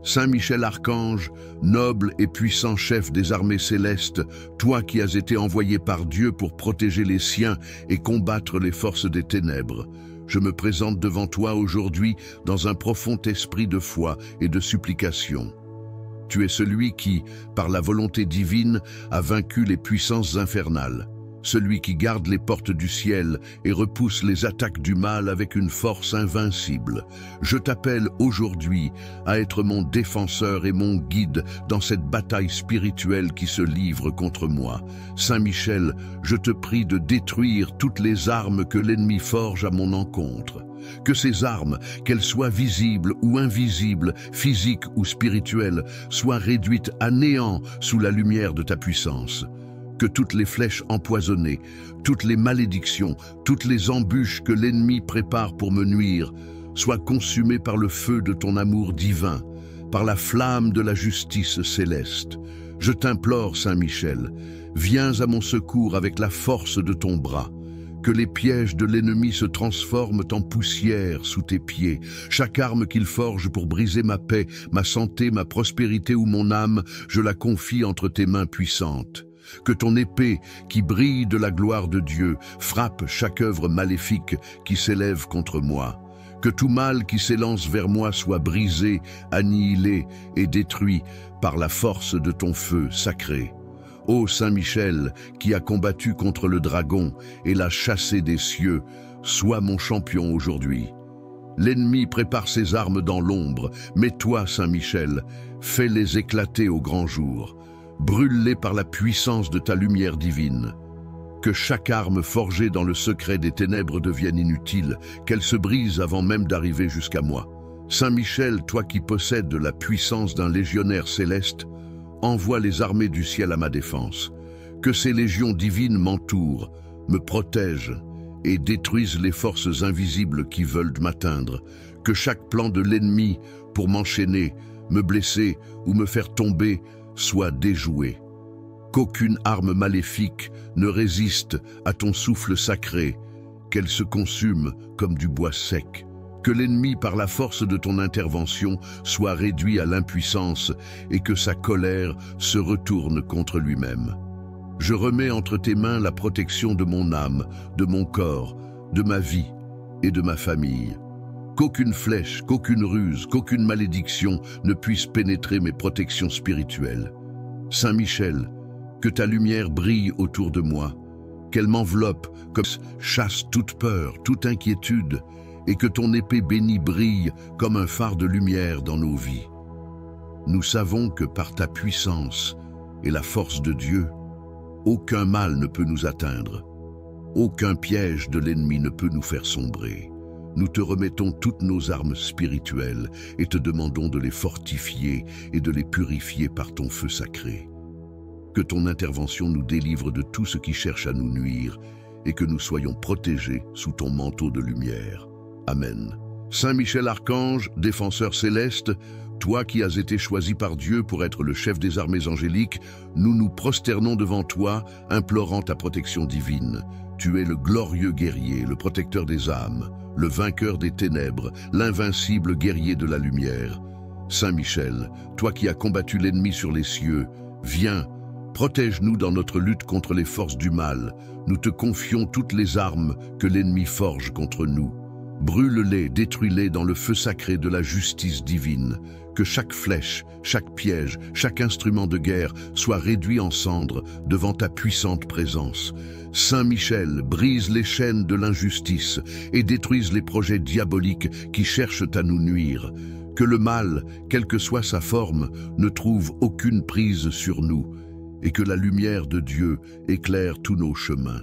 Saint Michel Archange, noble et puissant chef des armées célestes, toi qui as été envoyé par Dieu pour protéger les siens et combattre les forces des ténèbres, je me présente devant toi aujourd'hui dans un profond esprit de foi et de supplication. Tu es celui qui, par la volonté divine, a vaincu les puissances infernales, celui qui garde les portes du ciel et repousse les attaques du mal avec une force invincible. Je t'appelle aujourd'hui à être mon défenseur et mon guide dans cette bataille spirituelle qui se livre contre moi. Saint Michel, je te prie de détruire toutes les armes que l'ennemi forge à mon encontre. Que ces armes, qu'elles soient visibles ou invisibles, physiques ou spirituelles, soient réduites à néant sous la lumière de ta puissance. Que toutes les flèches empoisonnées, toutes les malédictions, toutes les embûches que l'ennemi prépare pour me nuire, soient consumées par le feu de ton amour divin, par la flamme de la justice céleste. Je t'implore, Saint Michel, viens à mon secours avec la force de ton bras. Que les pièges de l'ennemi se transforment en poussière sous tes pieds. Chaque arme qu'il forge pour briser ma paix, ma santé, ma prospérité ou mon âme, je la confie entre tes mains puissantes. Que ton épée, qui brille de la gloire de Dieu, frappe chaque œuvre maléfique qui s'élève contre moi. Que tout mal qui s'élance vers moi soit brisé, annihilé et détruit par la force de ton feu sacré. Ô Saint Michel, qui a combattu contre le dragon et l'a chassé des cieux, sois mon champion aujourd'hui. L'ennemi prépare ses armes dans l'ombre, mais toi, Saint Michel, fais-les éclater au grand jour. Brûle-les par la puissance de ta lumière divine. Que chaque arme forgée dans le secret des ténèbres devienne inutile, qu'elle se brise avant même d'arriver jusqu'à moi. Saint Michel, toi qui possèdes la puissance d'un légionnaire céleste, envoie les armées du ciel à ma défense. Que ces légions divines m'entourent, me protègent et détruisent les forces invisibles qui veulent m'atteindre. Que chaque plan de l'ennemi pour m'enchaîner, me blesser ou me faire tomber soit déjoué. Qu'aucune arme maléfique ne résiste à ton souffle sacré, qu'elle se consume comme du bois sec. Que l'ennemi, par la force de ton intervention, soit réduit à l'impuissance et que sa colère se retourne contre lui-même. Je remets entre tes mains la protection de mon âme, de mon corps, de ma vie et de ma famille. Qu'aucune flèche, qu'aucune ruse, qu'aucune malédiction ne puisse pénétrer mes protections spirituelles. Saint Michel, que ta lumière brille autour de moi, qu'elle m'enveloppe comme chasse toute peur, toute inquiétude, et que ton épée bénie brille comme un phare de lumière dans nos vies. Nous savons que par ta puissance et la force de Dieu, aucun mal ne peut nous atteindre. Aucun piège de l'ennemi ne peut nous faire sombrer. Nous te remettons toutes nos armes spirituelles et te demandons de les fortifier et de les purifier par ton feu sacré. Que ton intervention nous délivre de tout ce qui cherche à nous nuire et que nous soyons protégés sous ton manteau de lumière. Amen. Saint Michel Archange, défenseur céleste, toi qui as été choisi par Dieu pour être le chef des armées angéliques, nous nous prosternons devant toi, implorant ta protection divine. Tu es le glorieux guerrier, le protecteur des âmes, le vainqueur des ténèbres, l'invincible guerrier de la lumière. Saint Michel, toi qui as combattu l'ennemi sur les cieux, viens, protège-nous dans notre lutte contre les forces du mal. Nous te confions toutes les armes que l'ennemi forge contre nous. Brûle-les, détruis-les dans le feu sacré de la justice divine. Que chaque flèche, chaque piège, chaque instrument de guerre soit réduit en cendres devant ta puissante présence. Saint Michel, brise les chaînes de l'injustice et détruise les projets diaboliques qui cherchent à nous nuire. Que le mal, quelle que soit sa forme, ne trouve aucune prise sur nous et que la lumière de Dieu éclaire tous nos chemins.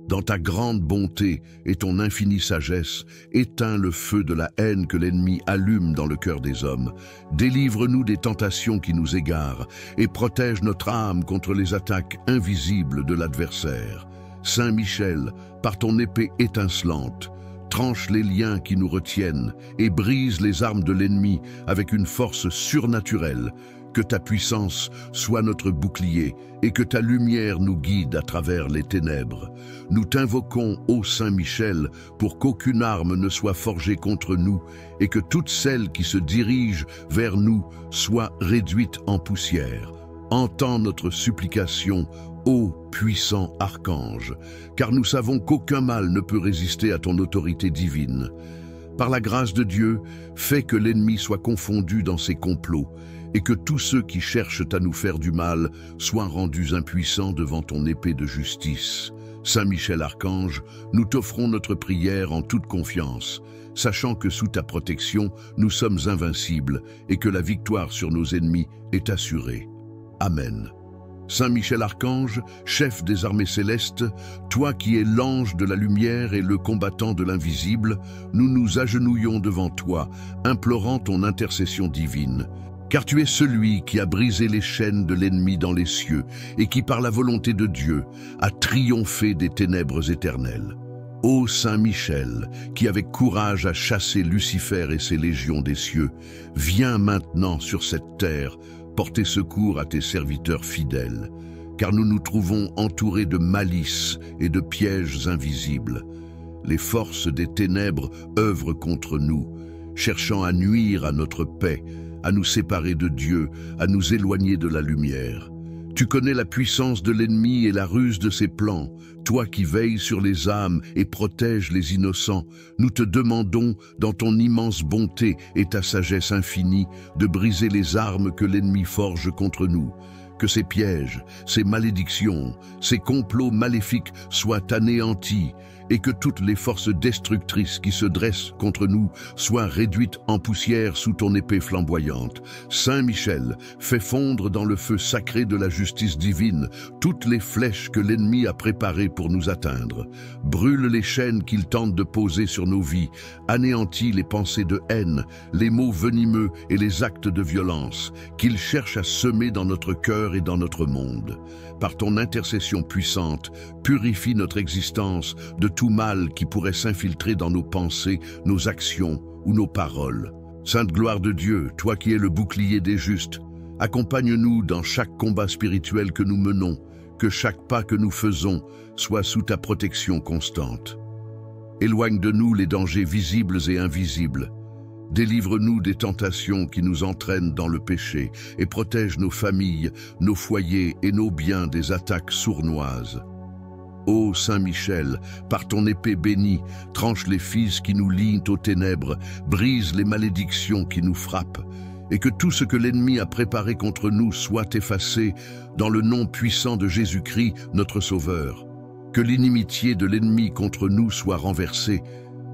Dans ta grande bonté et ton infinie sagesse, éteins le feu de la haine que l'ennemi allume dans le cœur des hommes. Délivre-nous des tentations qui nous égarent et protège notre âme contre les attaques invisibles de l'adversaire. Saint Michel, par ton épée étincelante, tranche les liens qui nous retiennent et brise les armes de l'ennemi avec une force surnaturelle. Que ta puissance soit notre bouclier et que ta lumière nous guide à travers les ténèbres. Nous t'invoquons, ô Saint Michel, pour qu'aucune arme ne soit forgée contre nous et que toutes celles qui se dirigent vers nous soient réduites en poussière. Entends notre supplication, ô puissant archange, car nous savons qu'aucun mal ne peut résister à ton autorité divine. Par la grâce de Dieu, fais que l'ennemi soit confondu dans ses complots et que tous ceux qui cherchent à nous faire du mal soient rendus impuissants devant ton épée de justice. Saint Michel Archange, nous t'offrons notre prière en toute confiance, sachant que sous ta protection, nous sommes invincibles et que la victoire sur nos ennemis est assurée. Amen. Saint Michel Archange, chef des armées célestes, toi qui es l'ange de la lumière et le combattant de l'invisible, nous nous agenouillons devant toi, implorant ton intercession divine. Car tu es celui qui a brisé les chaînes de l'ennemi dans les cieux et qui, par la volonté de Dieu, a triomphé des ténèbres éternelles. Ô Saint Michel, qui avec courage a chassé Lucifer et ses légions des cieux, viens maintenant sur cette terre porter secours à tes serviteurs fidèles, car nous nous trouvons entourés de malice et de pièges invisibles. Les forces des ténèbres œuvrent contre nous, cherchant à nuire à notre paix, à nous séparer de Dieu, à nous éloigner de la lumière. Tu connais la puissance de l'ennemi et la ruse de ses plans. Toi qui veilles sur les âmes et protèges les innocents, nous te demandons, dans ton immense bonté et ta sagesse infinie, de briser les armes que l'ennemi forge contre nous. Que ces pièges, ces malédictions, ces complots maléfiques soient anéantis et que toutes les forces destructrices qui se dressent contre nous soient réduites en poussière sous ton épée flamboyante. Saint Michel, fais fondre dans le feu sacré de la justice divine toutes les flèches que l'ennemi a préparées pour nous atteindre. Brûle les chaînes qu'il tente de poser sur nos vies, anéantis les pensées de haine, les mots venimeux et les actes de violence qu'il cherche à semer dans notre cœur et dans notre monde. Par ton intercession puissante, purifie notre existence de tout mal qui pourrait s'infiltrer dans nos pensées, nos actions ou nos paroles. Sainte gloire de Dieu, toi qui es le bouclier des justes, accompagne-nous dans chaque combat spirituel que nous menons, que chaque pas que nous faisons soit sous ta protection constante. Éloigne de nous les dangers visibles et invisibles. Délivre-nous des tentations qui nous entraînent dans le péché et protège nos familles, nos foyers et nos biens des attaques sournoises. Ô Saint Michel, par ton épée bénie, tranche les fils qui nous lient aux ténèbres, brise les malédictions qui nous frappent, et que tout ce que l'ennemi a préparé contre nous soit effacé dans le nom puissant de Jésus-Christ, notre Sauveur. Que l'inimitié de l'ennemi contre nous soit renversée,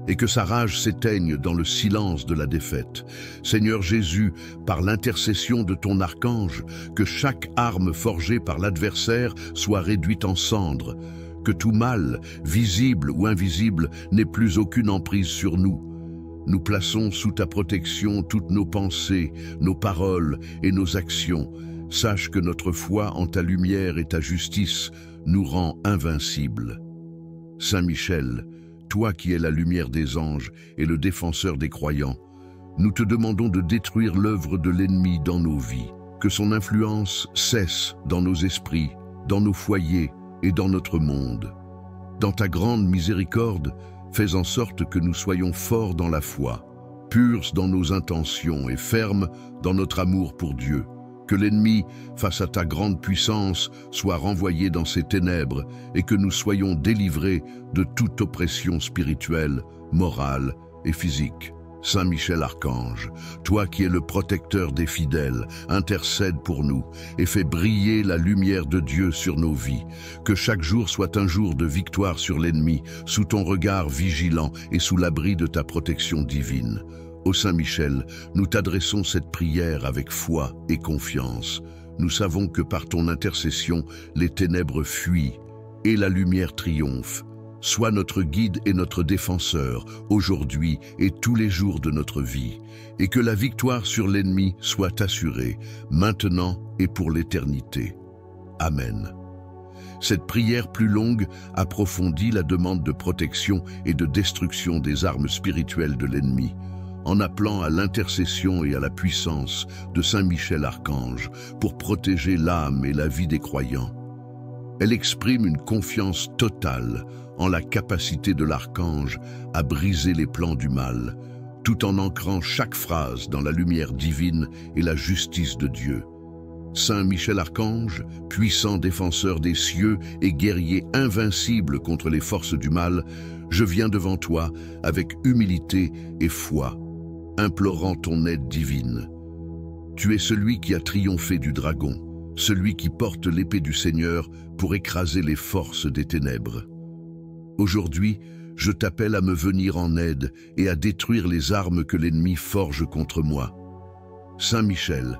et que sa rage s'éteigne dans le silence de la défaite. Seigneur Jésus, par l'intercession de ton archange, que chaque arme forgée par l'adversaire soit réduite en cendres, que tout mal, visible ou invisible, n'ait plus aucune emprise sur nous. Nous plaçons sous ta protection toutes nos pensées, nos paroles et nos actions. Sache que notre foi en ta lumière et ta justice nous rend invincibles. Saint Michel, toi qui es la lumière des anges et le défenseur des croyants, nous te demandons de détruire l'œuvre de l'ennemi dans nos vies, que son influence cesse dans nos esprits, dans nos foyers et dans notre monde. Dans ta grande miséricorde, fais en sorte que nous soyons forts dans la foi, purs dans nos intentions et fermes dans notre amour pour Dieu. Que l'ennemi, face à ta grande puissance, soit renvoyé dans ses ténèbres et que nous soyons délivrés de toute oppression spirituelle, morale et physique. Saint Michel Archange, toi qui es le protecteur des fidèles, intercède pour nous et fais briller la lumière de Dieu sur nos vies. Que chaque jour soit un jour de victoire sur l'ennemi, sous ton regard vigilant et sous l'abri de ta protection divine. Ô Saint Michel, nous t'adressons cette prière avec foi et confiance. Nous savons que par ton intercession, les ténèbres fuient et la lumière triomphe. Sois notre guide et notre défenseur, aujourd'hui et tous les jours de notre vie, et que la victoire sur l'ennemi soit assurée, maintenant et pour l'éternité. Amen. Cette prière plus longue approfondit la demande de protection et de destruction des armes spirituelles de l'ennemi, en appelant à l'intercession et à la puissance de Saint Michel Archange pour protéger l'âme et la vie des croyants. Elle exprime une confiance totale en la capacité de l'archange à briser les plans du mal, tout en ancrant chaque phrase dans la lumière divine et la justice de Dieu. Saint Michel Archange, puissant défenseur des cieux et guerrier invincible contre les forces du mal, je viens devant toi avec humilité et foi, implorant ton aide divine. Tu es celui qui a triomphé du dragon, celui qui porte l'épée du Seigneur pour écraser les forces des ténèbres. Aujourd'hui, je t'appelle à me venir en aide et à détruire les armes que l'ennemi forge contre moi. Saint Michel,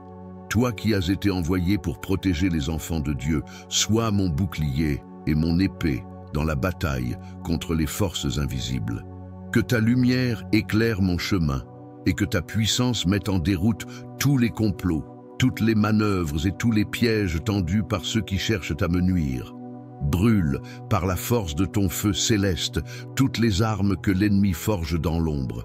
toi qui as été envoyé pour protéger les enfants de Dieu, sois mon bouclier et mon épée dans la bataille contre les forces invisibles. Que ta lumière éclaire mon chemin et que ta puissance mette en déroute tous les complots, toutes les manœuvres et tous les pièges tendus par ceux qui cherchent à me nuire. Brûle, par la force de ton feu céleste, toutes les armes que l'ennemi forge dans l'ombre.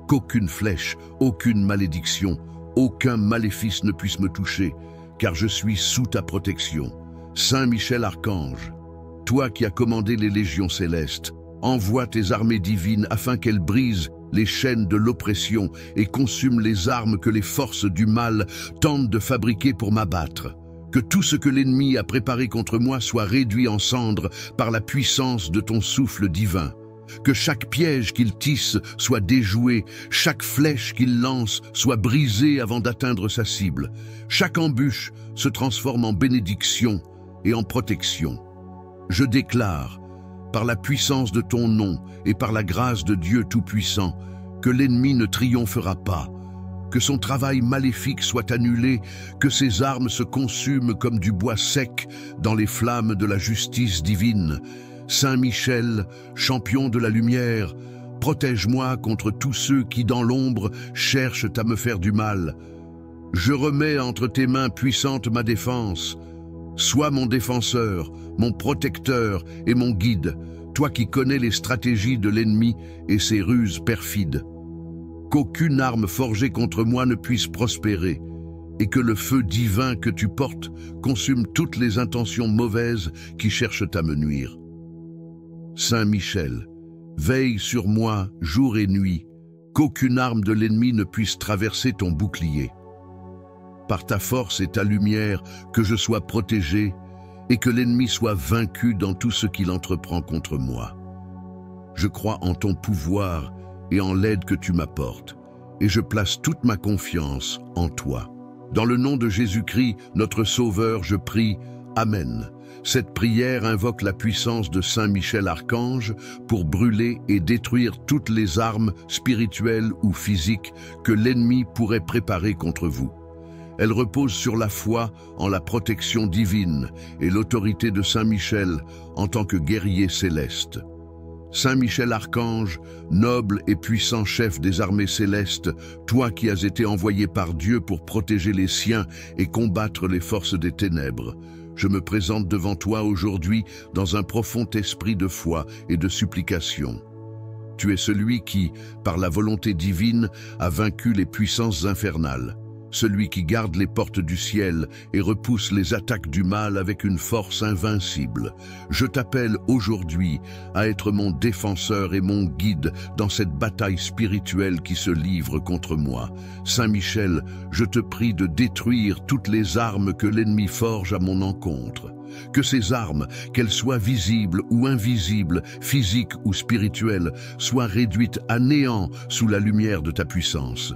Qu'aucune flèche, aucune malédiction, aucun maléfice ne puisse me toucher, car je suis sous ta protection. Saint Michel Archange, toi qui as commandé les légions célestes, envoie tes armées divines afin qu'elles brisent les chaînes de l'oppression et consument les armes que les forces du mal tentent de fabriquer pour m'abattre. Que tout ce que l'ennemi a préparé contre moi soit réduit en cendres par la puissance de ton souffle divin. Que chaque piège qu'il tisse soit déjoué, chaque flèche qu'il lance soit brisée avant d'atteindre sa cible. Chaque embûche se transforme en bénédiction et en protection. Je déclare, par la puissance de ton nom et par la grâce de Dieu Tout-Puissant, que l'ennemi ne triomphera pas, que son travail maléfique soit annulé, que ses armes se consument comme du bois sec dans les flammes de la justice divine. Saint Michel, champion de la lumière, protège-moi contre tous ceux qui, dans l'ombre, cherchent à me faire du mal. Je remets entre tes mains puissantes ma défense. Sois mon défenseur, mon protecteur et mon guide, toi qui connais les stratégies de l'ennemi et ses ruses perfides. Qu'aucune arme forgée contre moi ne puisse prospérer, et que le feu divin que tu portes consume toutes les intentions mauvaises qui cherchent à me nuire. Saint Michel, veille sur moi jour et nuit, qu'aucune arme de l'ennemi ne puisse traverser ton bouclier. Par ta force et ta lumière, que je sois protégé et que l'ennemi soit vaincu dans tout ce qu'il entreprend contre moi. Je crois en ton pouvoir et en l'aide que tu m'apportes, et je place toute ma confiance en toi. Dans le nom de Jésus-Christ, notre Sauveur, je prie. Amen. Cette prière invoque la puissance de Saint Michel Archange pour brûler et détruire toutes les armes spirituelles ou physiques que l'ennemi pourrait préparer contre vous. Elle repose sur la foi en la protection divine et l'autorité de Saint Michel en tant que guerrier céleste. Saint Michel Archange, noble et puissant chef des armées célestes, toi qui as été envoyé par Dieu pour protéger les siens et combattre les forces des ténèbres, je me présente devant toi aujourd'hui dans un profond esprit de foi et de supplication. Tu es celui qui, par la volonté divine, a vaincu les puissances infernales. Celui qui garde les portes du ciel et repousse les attaques du mal avec une force invincible. Je t'appelle aujourd'hui à être mon défenseur et mon guide dans cette bataille spirituelle qui se livre contre moi. Saint Michel, je te prie de détruire toutes les armes que l'ennemi forge à mon encontre. Que ces armes, qu'elles soient visibles ou invisibles, physiques ou spirituelles, soient réduites à néant sous la lumière de ta puissance.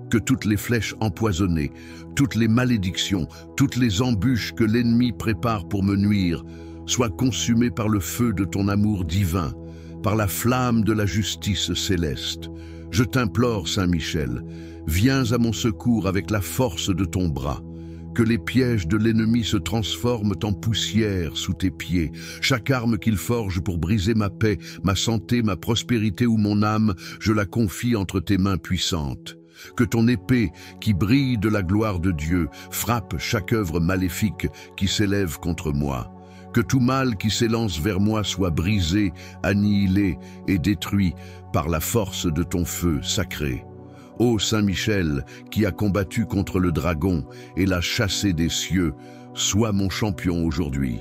Que toutes les flèches empoisonnées, toutes les malédictions, toutes les embûches que l'ennemi prépare pour me nuire, soient consumées par le feu de ton amour divin, par la flamme de la justice céleste. Je t'implore, Saint Michel, viens à mon secours avec la force de ton bras. Que les pièges de l'ennemi se transforment en poussière sous tes pieds. Chaque arme qu'il forge pour briser ma paix, ma santé, ma prospérité ou mon âme, je la confie entre tes mains puissantes. Que ton épée, qui brille de la gloire de Dieu, frappe chaque œuvre maléfique qui s'élève contre moi. Que tout mal qui s'élance vers moi soit brisé, annihilé et détruit par la force de ton feu sacré. Ô Saint Michel, qui a combattu contre le dragon et l'a chassé des cieux, sois mon champion aujourd'hui.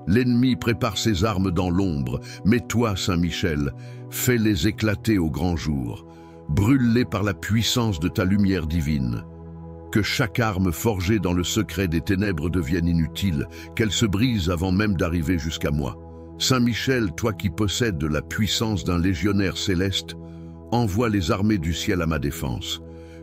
L'ennemi prépare ses armes dans l'ombre, mais toi, Saint Michel, fais-les éclater au grand jour. Brûle-les par la puissance de ta lumière divine. Que chaque arme forgée dans le secret des ténèbres devienne inutile, qu'elle se brise avant même d'arriver jusqu'à moi. Saint Michel, toi qui possèdes la puissance d'un légionnaire céleste, envoie les armées du ciel à ma défense.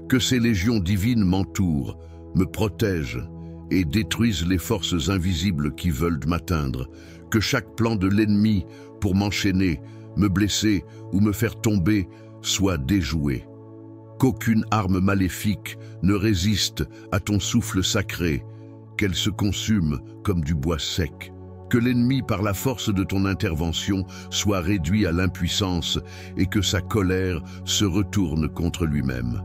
Que ces légions divines m'entourent, me protègent et détruisent les forces invisibles qui veulent m'atteindre. Que chaque plan de l'ennemi pour m'enchaîner, me blesser ou me faire tomber soit déjoué. Qu'aucune arme maléfique ne résiste à ton souffle sacré, qu'elle se consume comme du bois sec. Que l'ennemi, par la force de ton intervention, soit réduit à l'impuissance et que sa colère se retourne contre lui-même.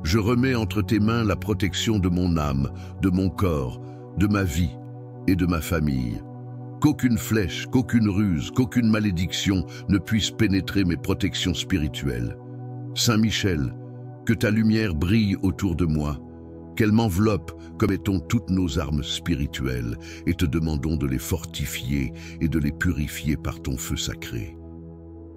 Je remets entre tes mains la protection de mon âme, de mon corps, de ma vie et de ma famille. Qu'aucune flèche, qu'aucune ruse, qu'aucune malédiction ne puisse pénétrer mes protections spirituelles. Saint Michel, que ta lumière brille autour de moi, qu'elle m'enveloppe comme étant toutes nos armes spirituelles, et te demandons de les fortifier et de les purifier par ton feu sacré.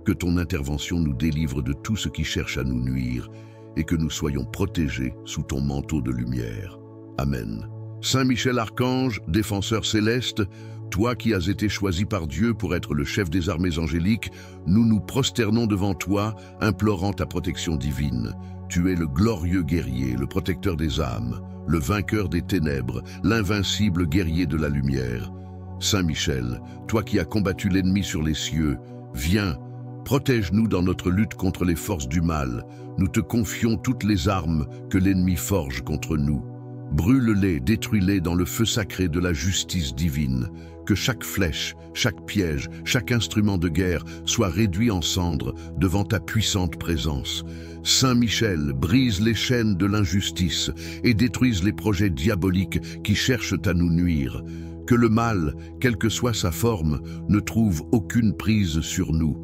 Que ton intervention nous délivre de tout ce qui cherche à nous nuire, et que nous soyons protégés sous ton manteau de lumière. Amen. Saint Michel Archange, défenseur céleste, toi qui as été choisi par Dieu pour être le chef des armées angéliques, nous nous prosternons devant toi, implorant ta protection divine. Tu es le glorieux guerrier, le protecteur des âmes, le vainqueur des ténèbres, l'invincible guerrier de la lumière. Saint Michel, toi qui as combattu l'ennemi sur les cieux, viens, protège-nous dans notre lutte contre les forces du mal. Nous te confions toutes les armes que l'ennemi forge contre nous. Brûle-les, détruis-les dans le feu sacré de la justice divine. Que chaque flèche, chaque piège, chaque instrument de guerre soit réduit en cendres devant ta puissante présence. Saint Michel, brise les chaînes de l'injustice et détruise les projets diaboliques qui cherchent à nous nuire. Que le mal, quelle que soit sa forme, ne trouve aucune prise sur nous,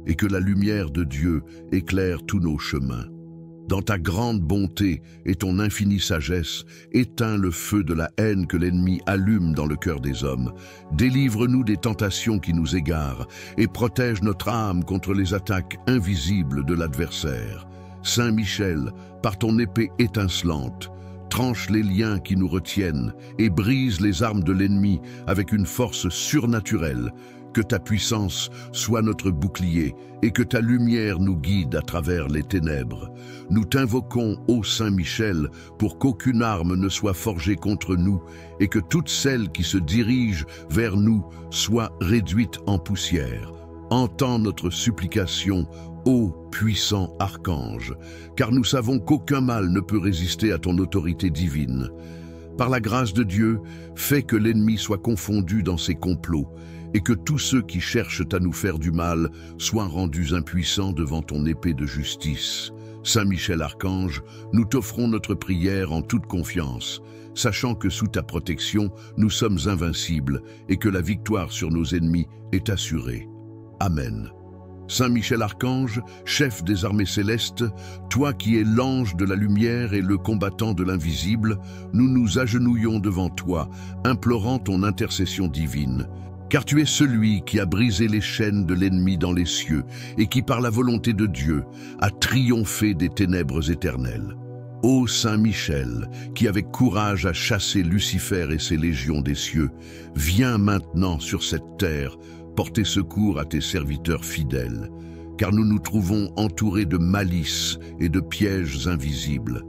et que la lumière de Dieu éclaire tous nos chemins. Dans ta grande bonté et ton infinie sagesse, éteins le feu de la haine que l'ennemi allume dans le cœur des hommes. Délivre-nous des tentations qui nous égarent et protège notre âme contre les attaques invisibles de l'adversaire. Saint Michel, par ton épée étincelante, tranche les liens qui nous retiennent et brise les armes de l'ennemi avec une force surnaturelle. Que ta puissance soit notre bouclier et que ta lumière nous guide à travers les ténèbres. Nous t'invoquons, ô Saint Michel, pour qu'aucune arme ne soit forgée contre nous et que toutes celles qui se dirigent vers nous soient réduites en poussière. Entends notre supplication, ô puissant archange, car nous savons qu'aucun mal ne peut résister à ton autorité divine. Par la grâce de Dieu, fais que l'ennemi soit confondu dans ses complots et que tous ceux qui cherchent à nous faire du mal soient rendus impuissants devant ton épée de justice. Saint Michel Archange, nous t'offrons notre prière en toute confiance, sachant que sous ta protection, nous sommes invincibles et que la victoire sur nos ennemis est assurée. Amen. Saint Michel Archange, chef des armées célestes, toi qui es l'ange de la lumière et le combattant de l'invisible, nous nous agenouillons devant toi, implorant ton intercession divine. Car tu es celui qui a brisé les chaînes de l'ennemi dans les cieux et qui, par la volonté de Dieu, a triomphé des ténèbres éternelles. Ô Saint Michel, qui avec courage a chassé Lucifer et ses légions des cieux, viens maintenant sur cette terre porter secours à tes serviteurs fidèles, car nous nous trouvons entourés de malice et de pièges invisibles.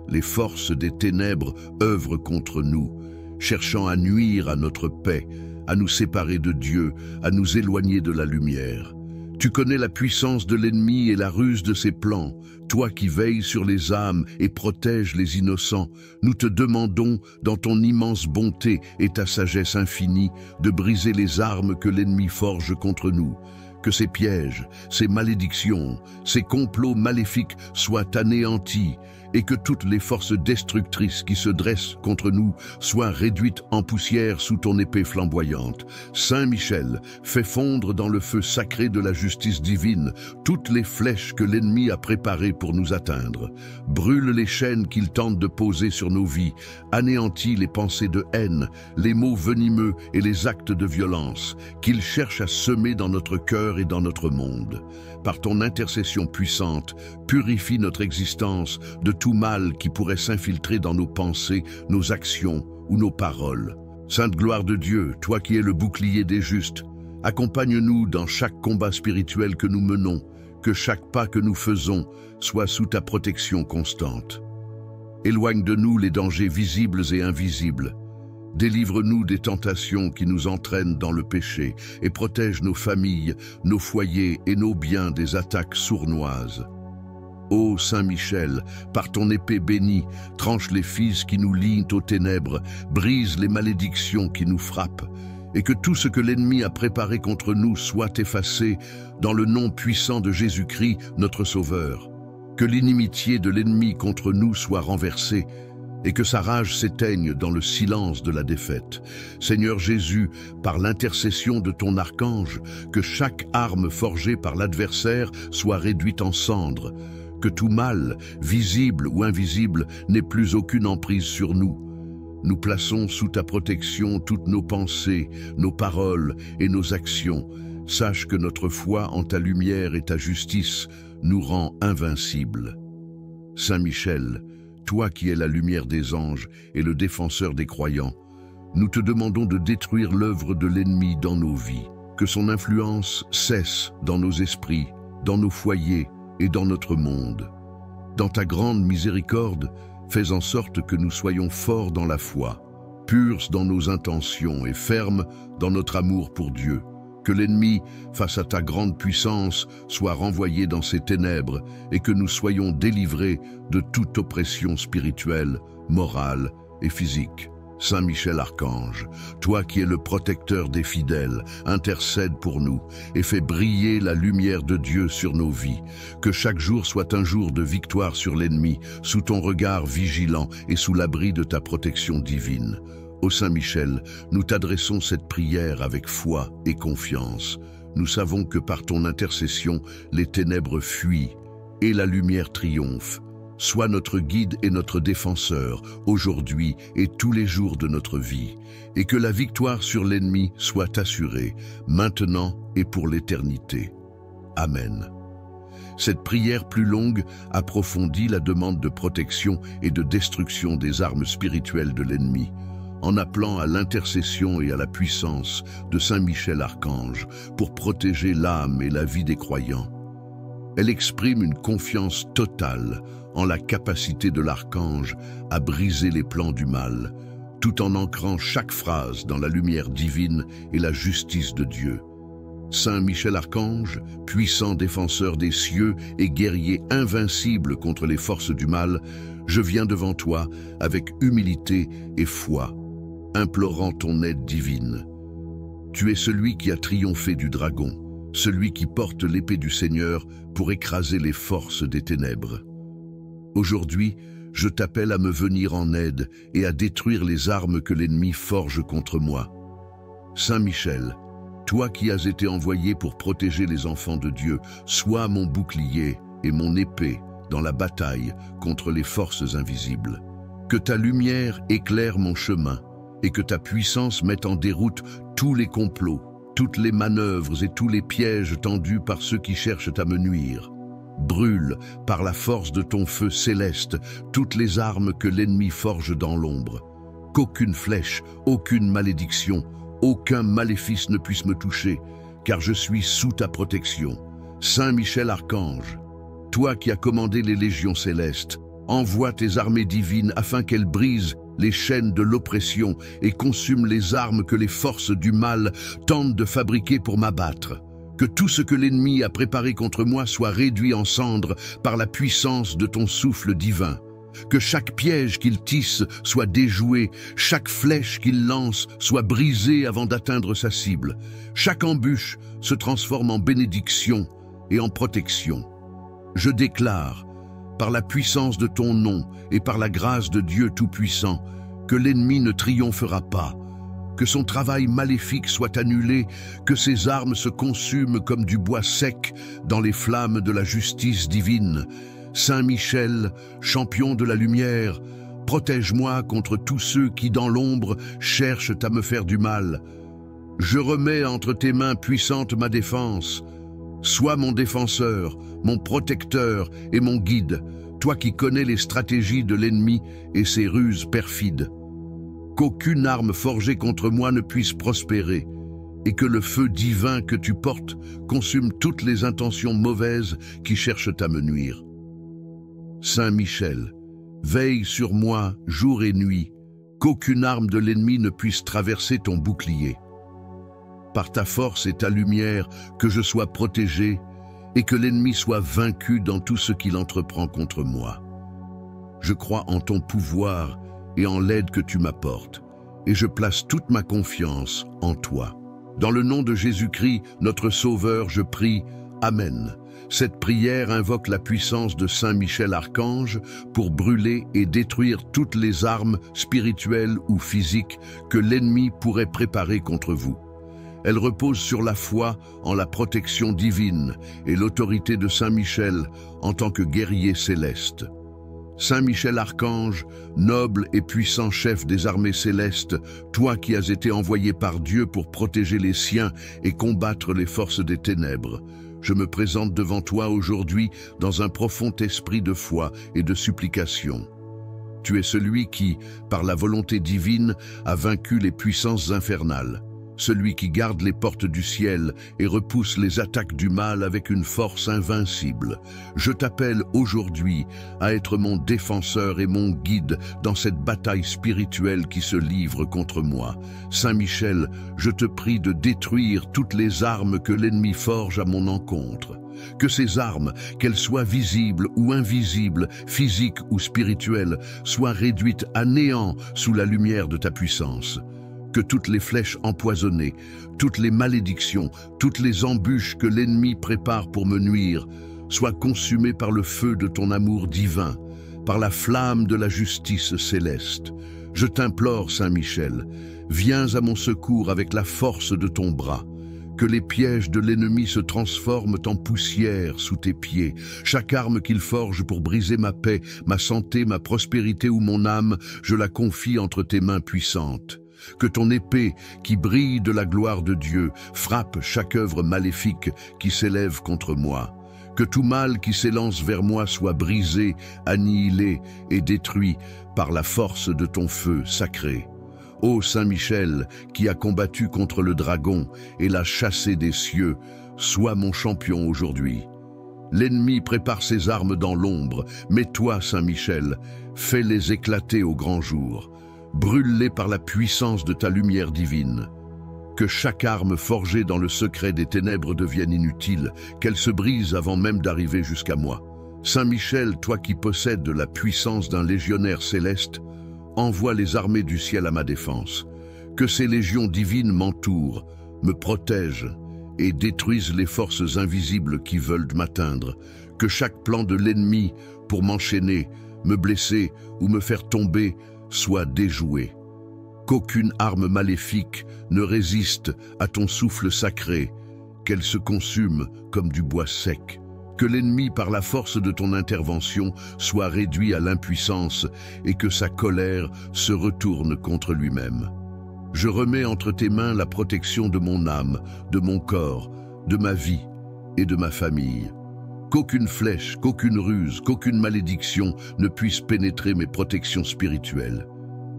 Les forces des ténèbres œuvrent contre nous, cherchant à nuire à notre paix, à nous séparer de Dieu, à nous éloigner de la lumière. Tu connais la puissance de l'ennemi et la ruse de ses plans. Toi qui veilles sur les âmes et protèges les innocents, nous te demandons, dans ton immense bonté et ta sagesse infinie, de briser les armes que l'ennemi forge contre nous. Que ces pièges, ces malédictions, ces complots maléfiques soient anéantis et que toutes les forces destructrices qui se dressent contre nous soient réduites en poussière sous ton épée flamboyante. Saint Michel, fais fondre dans le feu sacré de la justice divine toutes les flèches que l'ennemi a préparées pour nous atteindre. Brûle les chaînes qu'il tente de poser sur nos vies, anéantis les pensées de haine, les mots venimeux et les actes de violence qu'il cherche à semer dans notre cœur et dans notre monde. Par ton intercession puissante, purifie notre existence de tout mal qui pourrait s'infiltrer dans nos pensées, nos actions ou nos paroles. Sainte gloire de Dieu, toi qui es le bouclier des justes, accompagne-nous dans chaque combat spirituel que nous menons, que chaque pas que nous faisons soit sous ta protection constante. Éloigne de nous les dangers visibles et invisibles. Délivre-nous des tentations qui nous entraînent dans le péché et protège nos familles, nos foyers et nos biens des attaques sournoises. Ô Saint Michel, par ton épée bénie, tranche les fils qui nous lient aux ténèbres, brise les malédictions qui nous frappent, et que tout ce que l'ennemi a préparé contre nous soit effacé dans le nom puissant de Jésus-Christ, notre Sauveur. Que l'inimitié de l'ennemi contre nous soit renversée, et que sa rage s'éteigne dans le silence de la défaite. Seigneur Jésus, par l'intercession de ton archange, que chaque arme forgée par l'adversaire soit réduite en cendres, que tout mal, visible ou invisible, n'ait plus aucune emprise sur nous. Nous plaçons sous ta protection toutes nos pensées, nos paroles et nos actions. Sache que notre foi en ta lumière et ta justice nous rend invincibles. Saint Michel, toi qui es la lumière des anges et le défenseur des croyants, nous te demandons de détruire l'œuvre de l'ennemi dans nos vies, que son influence cesse dans nos esprits, dans nos foyers et dans notre monde. Dans ta grande miséricorde, fais en sorte que nous soyons forts dans la foi, purs dans nos intentions et fermes dans notre amour pour Dieu. Que l'ennemi, face à ta grande puissance, soit renvoyé dans ses ténèbres et que nous soyons délivrés de toute oppression spirituelle, morale et physique. Saint Michel Archange, toi qui es le protecteur des fidèles, intercède pour nous et fais briller la lumière de Dieu sur nos vies. Que chaque jour soit un jour de victoire sur l'ennemi, sous ton regard vigilant et sous l'abri de ta protection divine. Ô Saint Michel, nous t'adressons cette prière avec foi et confiance. Nous savons que par ton intercession, les ténèbres fuient et la lumière triomphe. Sois notre guide et notre défenseur, aujourd'hui et tous les jours de notre vie, et que la victoire sur l'ennemi soit assurée, maintenant et pour l'éternité. Amen. Cette prière plus longue approfondit la demande de protection et de destruction des armes spirituelles de l'ennemi, en appelant à l'intercession et à la puissance de Saint Michel Archange pour protéger l'âme et la vie des croyants. Elle exprime une confiance totale en la capacité de l'archange à briser les plans du mal, tout en ancrant chaque phrase dans la lumière divine et la justice de Dieu. Saint Michel Archange, puissant défenseur des cieux et guerrier invincible contre les forces du mal, je viens devant toi avec humilité et foi, implorant ton aide divine. Tu es celui qui a triomphé du dragon, celui qui porte l'épée du Seigneur pour écraser les forces des ténèbres. Aujourd'hui, je t'appelle à me venir en aide et à détruire les armes que l'ennemi forge contre moi. Saint Michel, toi qui as été envoyé pour protéger les enfants de Dieu, sois mon bouclier et mon épée dans la bataille contre les forces invisibles. Que ta lumière éclaire mon chemin, et que ta puissance mette en déroute tous les complots, toutes les manœuvres et tous les pièges tendus par ceux qui cherchent à me nuire. Brûle, par la force de ton feu céleste, toutes les armes que l'ennemi forge dans l'ombre. Qu'aucune flèche, aucune malédiction, aucun maléfice ne puisse me toucher, car je suis sous ta protection. Saint Michel Archange, toi qui as commandé les légions célestes, envoie tes armées divines afin qu'elles brisent les chaînes de l'oppression et consument les armes que les forces du mal tentent de fabriquer pour m'abattre. Que tout ce que l'ennemi a préparé contre moi soit réduit en cendres par la puissance de ton souffle divin. Que chaque piège qu'il tisse soit déjoué, chaque flèche qu'il lance soit brisée avant d'atteindre sa cible. Chaque embûche se transforme en bénédiction et en protection. Je déclare, par la puissance de ton nom et par la grâce de Dieu Tout-Puissant, que l'ennemi ne triomphera pas, que son travail maléfique soit annulé, que ses armes se consument comme du bois sec dans les flammes de la justice divine. Saint Michel, champion de la lumière, protège-moi contre tous ceux qui, dans l'ombre, cherchent à me faire du mal. Je remets entre tes mains puissantes ma défense. Sois mon défenseur, mon protecteur et mon guide, toi qui connais les stratégies de l'ennemi et ses ruses perfides. Qu'aucune arme forgée contre moi ne puisse prospérer, et que le feu divin que tu portes consume toutes les intentions mauvaises qui cherchent à me nuire. Saint Michel, veille sur moi jour et nuit, qu'aucune arme de l'ennemi ne puisse traverser ton bouclier. Par ta force et ta lumière, que je sois protégé et que l'ennemi soit vaincu dans tout ce qu'il entreprend contre moi. Je crois en ton pouvoir et en l'aide que tu m'apportes, et je place toute ma confiance en toi. Dans le nom de Jésus-Christ, notre Sauveur, je prie. Amen. Cette prière invoque la puissance de Saint Michel Archange pour brûler et détruire toutes les armes spirituelles ou physiques que l'ennemi pourrait préparer contre vous. Elle repose sur la foi en la protection divine et l'autorité de Saint Michel en tant que guerrier céleste. Saint Michel Archange, noble et puissant chef des armées célestes, toi qui as été envoyé par Dieu pour protéger les siens et combattre les forces des ténèbres, je me présente devant toi aujourd'hui dans un profond esprit de foi et de supplication. Tu es celui qui, par la volonté divine, a vaincu les puissances infernales. Celui qui garde les portes du ciel et repousse les attaques du mal avec une force invincible. Je t'appelle aujourd'hui à être mon défenseur et mon guide dans cette bataille spirituelle qui se livre contre moi. Saint Michel, je te prie de détruire toutes les armes que l'ennemi forge à mon encontre. Que ces armes, qu'elles soient visibles ou invisibles, physiques ou spirituelles, soient réduites à néant sous la lumière de ta puissance. Que toutes les flèches empoisonnées, toutes les malédictions, toutes les embûches que l'ennemi prépare pour me nuire, soient consumées par le feu de ton amour divin, par la flamme de la justice céleste. Je t'implore, Saint Michel, viens à mon secours avec la force de ton bras. Que les pièges de l'ennemi se transforment en poussière sous tes pieds. Chaque arme qu'il forge pour briser ma paix, ma santé, ma prospérité ou mon âme, je la confie entre tes mains puissantes. Que ton épée, qui brille de la gloire de Dieu, frappe chaque œuvre maléfique qui s'élève contre moi. Que tout mal qui s'élance vers moi soit brisé, annihilé et détruit par la force de ton feu sacré. Ô Saint Michel, qui a combattu contre le dragon et l'a chassé des cieux, sois mon champion aujourd'hui. L'ennemi prépare ses armes dans l'ombre, mais toi, Saint Michel, fais-les éclater au grand jour. Brûle-les par la puissance de ta lumière divine. Que chaque arme forgée dans le secret des ténèbres devienne inutile, qu'elle se brise avant même d'arriver jusqu'à moi. Saint Michel, toi qui possèdes la puissance d'un légionnaire céleste, envoie les armées du ciel à ma défense. Que ces légions divines m'entourent, me protègent et détruisent les forces invisibles qui veulent m'atteindre. Que chaque plan de l'ennemi pour m'enchaîner, me blesser ou me faire tomber soit déjoué. Qu'aucune arme maléfique ne résiste à ton souffle sacré, qu'elle se consume comme du bois sec. Que l'ennemi, par la force de ton intervention, soit réduit à l'impuissance et que sa colère se retourne contre lui-même. Je remets entre tes mains la protection de mon âme, de mon corps, de ma vie et de ma famille. Qu'aucune flèche, qu'aucune ruse, qu'aucune malédiction ne puisse pénétrer mes protections spirituelles.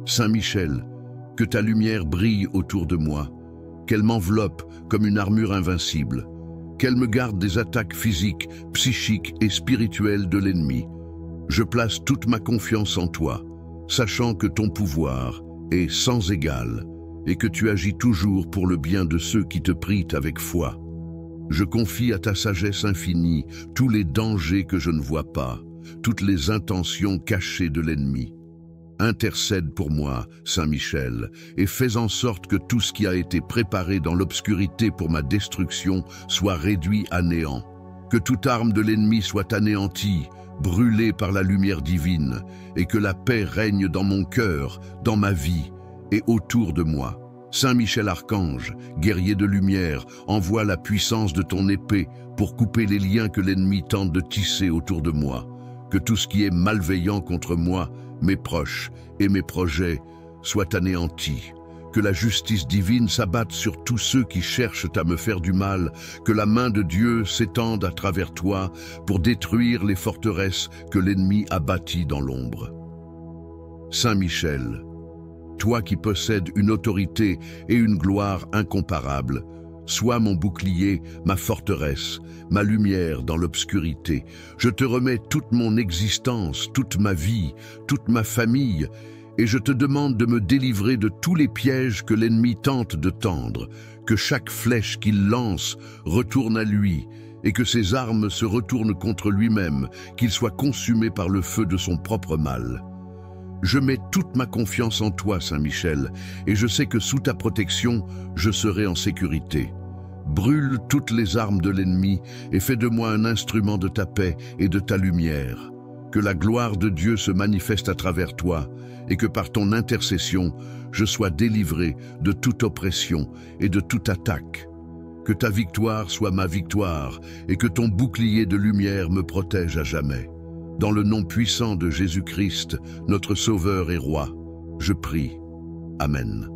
Saint Michel, que ta lumière brille autour de moi, qu'elle m'enveloppe comme une armure invincible, qu'elle me garde des attaques physiques, psychiques et spirituelles de l'ennemi. Je place toute ma confiance en toi, sachant que ton pouvoir est sans égal et que tu agis toujours pour le bien de ceux qui te prient avec foi. Je confie à ta sagesse infinie tous les dangers que je ne vois pas, toutes les intentions cachées de l'ennemi. Intercède pour moi, Saint Michel, et fais en sorte que tout ce qui a été préparé dans l'obscurité pour ma destruction soit réduit à néant. Que toute arme de l'ennemi soit anéantie, brûlée par la lumière divine, et que la paix règne dans mon cœur, dans ma vie et autour de moi. Saint Michel Archange, guerrier de lumière, envoie la puissance de ton épée pour couper les liens que l'ennemi tente de tisser autour de moi. Que tout ce qui est malveillant contre moi, mes proches et mes projets soient anéantis. Que la justice divine s'abatte sur tous ceux qui cherchent à me faire du mal. Que la main de Dieu s'étende à travers toi pour détruire les forteresses que l'ennemi a bâties dans l'ombre. Saint Michel, toi qui possèdes une autorité et une gloire incomparables, sois mon bouclier, ma forteresse, ma lumière dans l'obscurité. Je te remets toute mon existence, toute ma vie, toute ma famille, et je te demande de me délivrer de tous les pièges que l'ennemi tente de tendre, que chaque flèche qu'il lance retourne à lui, et que ses armes se retournent contre lui-même, qu'il soit consumé par le feu de son propre mal. Je mets toute ma confiance en toi, Saint Michel, et je sais que sous ta protection, je serai en sécurité. Brûle toutes les armes de l'ennemi et fais de moi un instrument de ta paix et de ta lumière. Que la gloire de Dieu se manifeste à travers toi et que par ton intercession, je sois délivré de toute oppression et de toute attaque. Que ta victoire soit ma victoire et que ton bouclier de lumière me protège à jamais. Dans le nom puissant de Jésus-Christ, notre Sauveur et Roi, je prie. Amen.